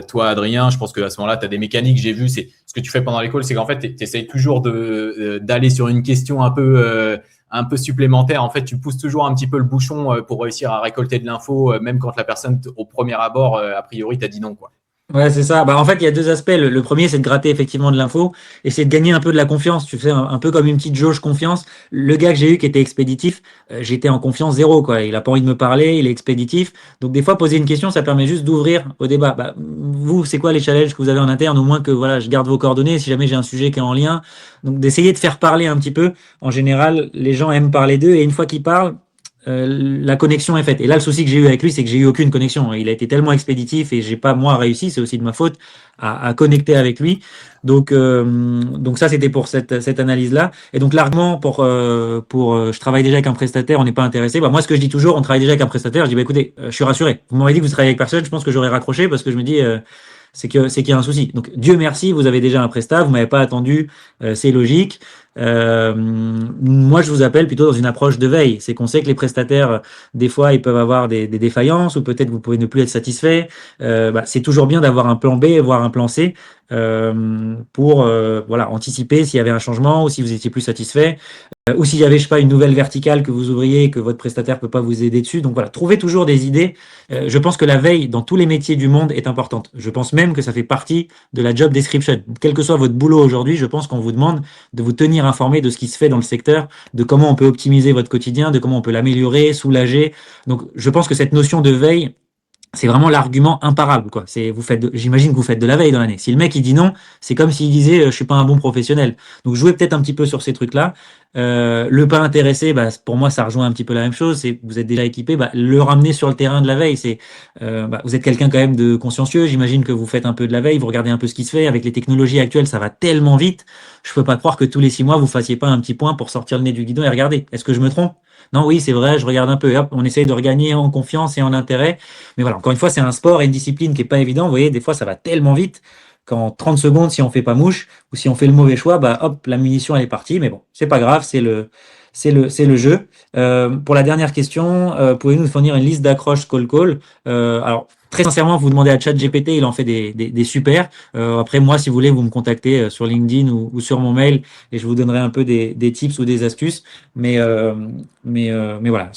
toi, Adrien. Je pense qu'à ce moment-là, tu as des mécaniques. J'ai vu, c'est ce que tu fais pendant les calls, c'est qu'en fait, tu essayes toujours d'aller sur une question un peu supplémentaire. En fait, tu pousses toujours un petit peu le bouchon pour réussir à récolter de l'info, même quand la personne, au premier abord, a priori, t'a dit non, quoi. Ouais, c'est ça. Bah, en fait, il y a deux aspects. Le premier, c'est de gratter effectivement de l'info et c'est de gagner un peu de la confiance. Tu fais un peu comme une petite jauge confiance. Le gars que j'ai eu qui était expéditif, j'étais en confiance zéro, quoi. Il a pas envie de me parler, il est expéditif. Donc, des fois, poser une question, ça permet juste d'ouvrir au débat. Bah, vous, c'est quoi les challenges que vous avez en interne? Au moins que, voilà, je garde vos coordonnées si jamais j'ai un sujet qui est en lien. Donc, d'essayer de faire parler un petit peu. En général, les gens aiment parler d'eux et une fois qu'ils parlent, la connexion est faite. Et là, le souci que j'ai eu avec lui, c'est que j'ai eu aucune connexion. Il a été tellement expéditif et j'ai pas moi réussi, c'est aussi de ma faute à connecter avec lui. Donc ça, c'était pour cette analyse-là. Et donc l'argument je travaille déjà avec un prestataire, on n'est pas intéressé. Bah, moi, ce que je dis toujours, on travaille déjà avec un prestataire. Je dis bah écoutez, je suis rassuré. Vous m'avez dit que vous travaillez avec personne, je pense que j'aurais raccroché parce que je me dis c'est qu'il y a un souci. Donc Dieu merci, vous avez déjà un prestat, vous m'avez pas attendu, c'est logique. Moi, je vous appelle plutôt dans une approche de veille. C'est qu'on sait que les prestataires, des fois, ils peuvent avoir des défaillances ou peut-être vous pouvez ne plus être satisfait. C'est toujours bien d'avoir un plan B, voire un plan C pour voilà, anticiper s'il y avait un changement ou si vous étiez plus satisfait. Ou s'il y avait, je sais pas, une nouvelle verticale que vous ouvriez et que votre prestataire peut pas vous aider dessus. Donc voilà, trouvez toujours des idées. Je pense que la veille dans tous les métiers du monde est importante. Je pense même que ça fait partie de la job description. Quel que soit votre boulot aujourd'hui, je pense qu'on vous demande de vous tenir informé de ce qui se fait dans le secteur, de comment on peut optimiser votre quotidien, de comment on peut l'améliorer, soulager. Donc je pense que cette notion de veille, c'est vraiment l'argument imparable, quoi. J'imagine que vous faites de la veille dans l'année. Si le mec il dit non, c'est comme s'il disait je suis pas un bon professionnel. Donc jouez peut-être un petit peu sur ces trucs-là. Le pas intéressé, bah, pour moi ça rejoint un petit peu la même chose. C'est vous êtes déjà équipé, bah, le ramener sur le terrain de la veille. Vous êtes quelqu'un quand même de consciencieux. J'imagine que vous faites un peu de la veille, vous regardez un peu ce qui se fait. Avec les technologies actuelles, ça va tellement vite. Je peux pas croire que tous les 6 mois vous fassiez pas un petit point pour sortir le nez du guidon et regarder. Est-ce que je me trompe? Non, oui, c'est vrai, je regarde un peu. Et hop, on essaye de regagner en confiance et en intérêt. Mais voilà, encore une fois, c'est un sport et une discipline qui est pas évident. Vous voyez, des fois, ça va tellement vite qu'en 30 secondes, si on fait pas mouche ou si on fait le mauvais choix, bah hop, la munition elle est partie. Mais bon, c'est pas grave, c'est le jeu. Pour la dernière question, pouvez-vous nous fournir une liste d'accroches call? Alors, très sincèrement, vous demandez à ChatGPT, il en fait des super. Après, moi, si vous voulez, vous me contactez sur LinkedIn ou sur mon mail et je vous donnerai un peu des tips ou des astuces. Mais voilà,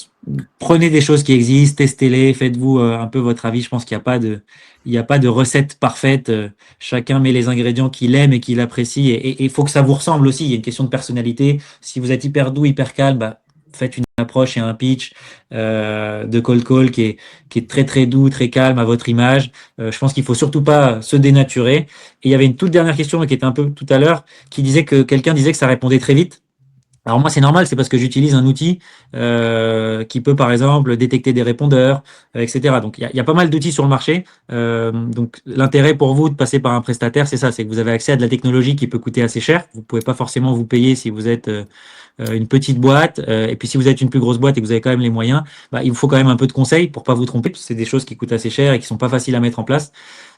prenez des choses qui existent, testez-les, faites-vous un peu votre avis. Je pense qu'il n'y a pas de recette parfaite. Chacun met les ingrédients qu'il aime et qu'il apprécie. Et il faut que ça vous ressemble aussi. Il y a une question de personnalité. Si vous êtes hyper doux, hyper calme, bah, faites une approche et un pitch de call qui est très très doux, très calme à votre image. Je pense qu'il faut surtout pas se dénaturer. Et il y avait une toute dernière question qui était un peu tout à l'heure, qui disait que quelqu'un disait que ça répondait très vite. Alors moi, c'est normal, c'est parce que j'utilise un outil qui peut, par exemple, détecter des répondeurs, etc. Donc, il y a pas mal d'outils sur le marché. Donc, l'intérêt pour vous de passer par un prestataire, c'est ça, c'est que vous avez accès à de la technologie qui peut coûter assez cher. Vous pouvez pas forcément vous payer si vous êtes une petite boîte. Et puis, si vous êtes une plus grosse boîte et que vous avez quand même les moyens, bah, il vous faut quand même un peu de conseils pour pas vous tromper, parce que c'est des choses qui coûtent assez cher et qui sont pas faciles à mettre en place.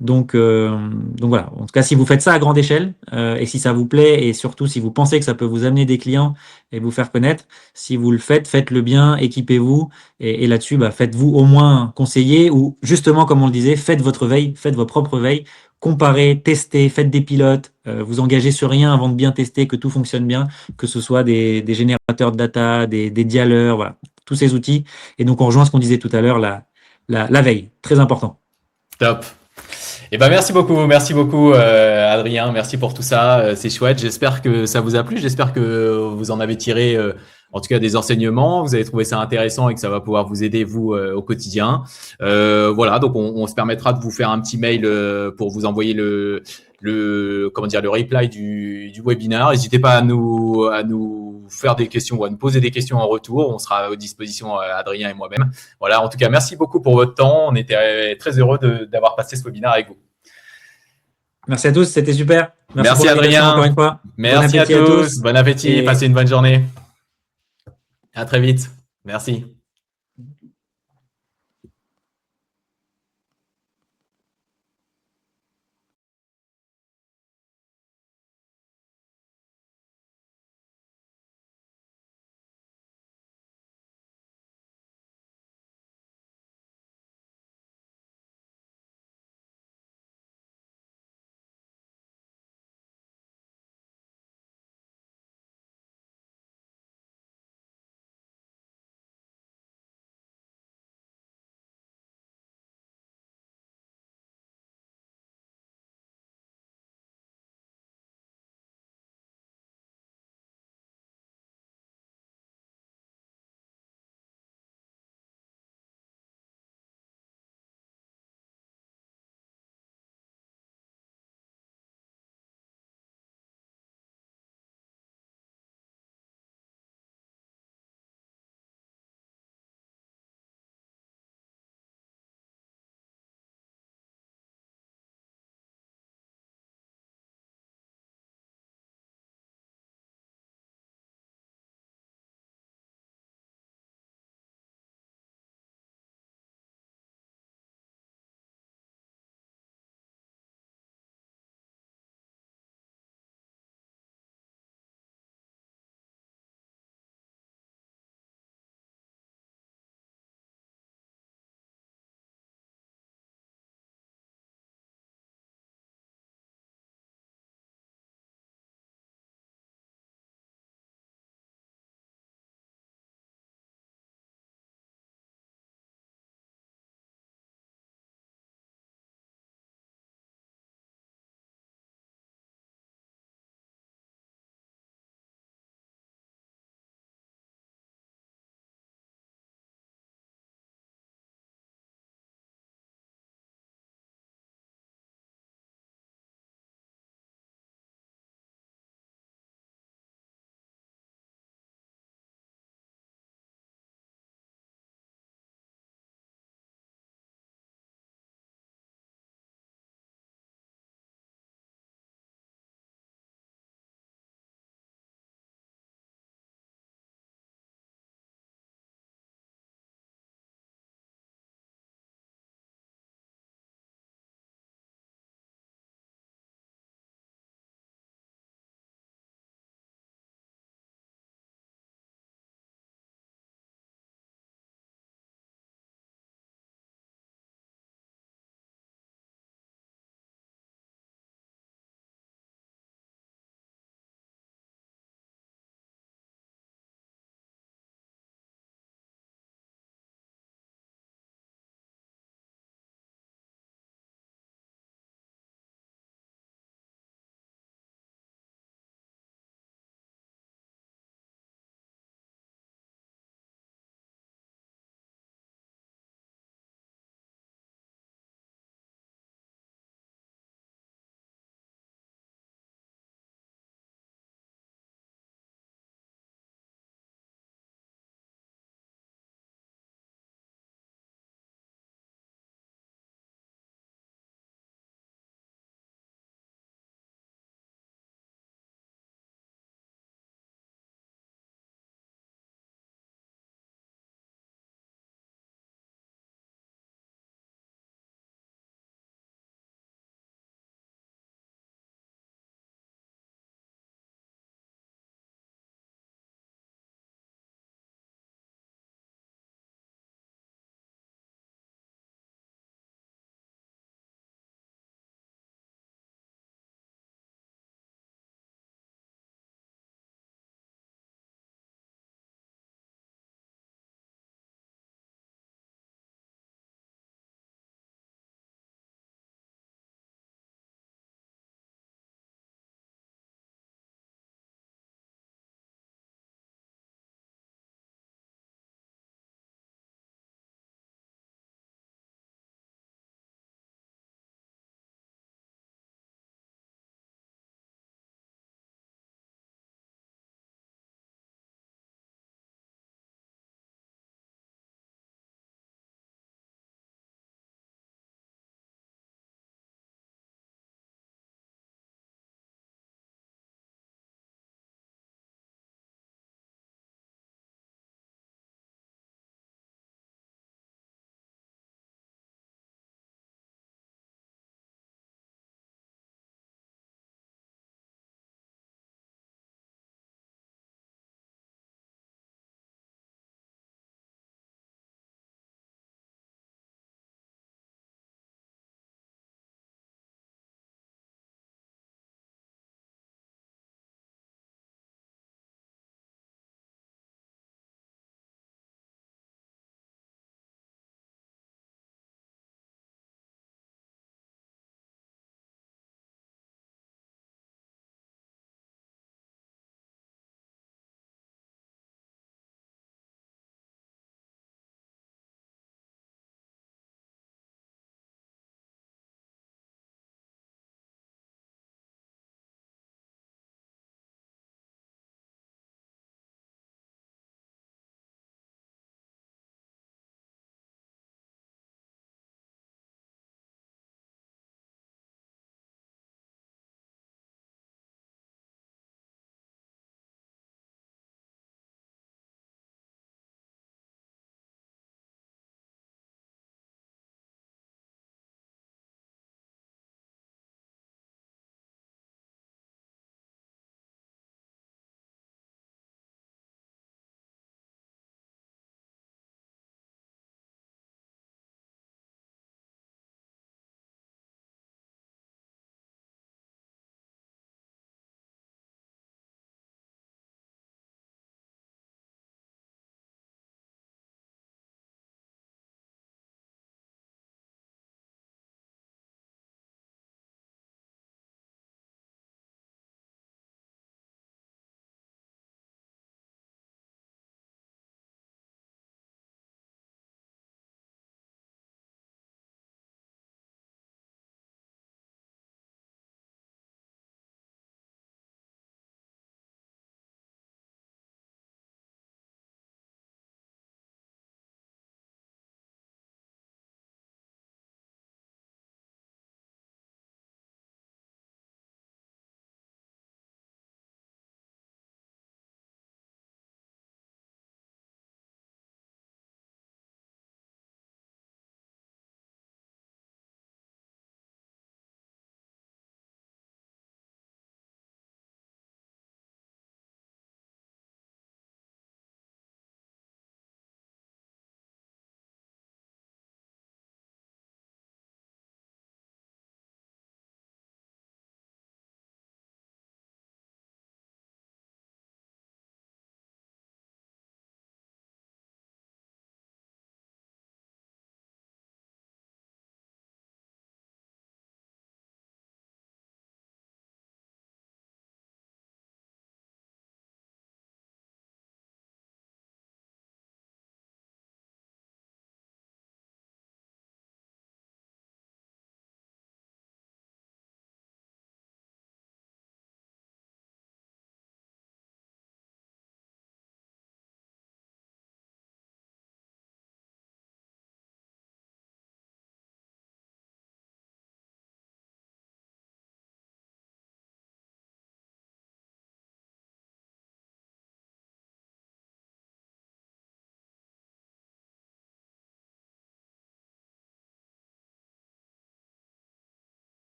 Donc voilà. En tout cas, si vous faites ça à grande échelle et si ça vous plaît et surtout si vous pensez que ça peut vous amener des clients et vous faire connaître, si vous le faites, faites-le bien, équipez-vous et là-dessus, bah, faites-vous au moins conseiller ou justement, comme on le disait, faites votre veille, faites vos propres veilles, comparez, testez, faites des pilotes, vous engagez sur rien avant de bien tester que tout fonctionne bien, que ce soit des générateurs de data, des dialers, voilà, tous ces outils. Et donc, on rejoint ce qu'on disait tout à l'heure, la veille, très important. Top. Eh ben, merci beaucoup Adrien, merci pour tout ça, c'est chouette, j'espère que ça vous a plu, j'espère que vous en avez tiré en tout cas des enseignements, vous avez trouvé ça intéressant et que ça va pouvoir vous aider vous au quotidien. Voilà, donc on se permettra de vous faire un petit mail pour vous envoyer le reply du webinaire. N'hésitez pas à nous faire des questions ou à nous poser des questions en retour. On sera à votre disposition, Adrien et moi-même. Voilà, en tout cas, merci beaucoup pour votre temps. On était très heureux d'avoir passé ce webinaire avec vous. Merci à tous, c'était super. Merci Adrien. Encore une fois. Merci à tous. Bon appétit. Passez une bonne journée. À très vite. Merci.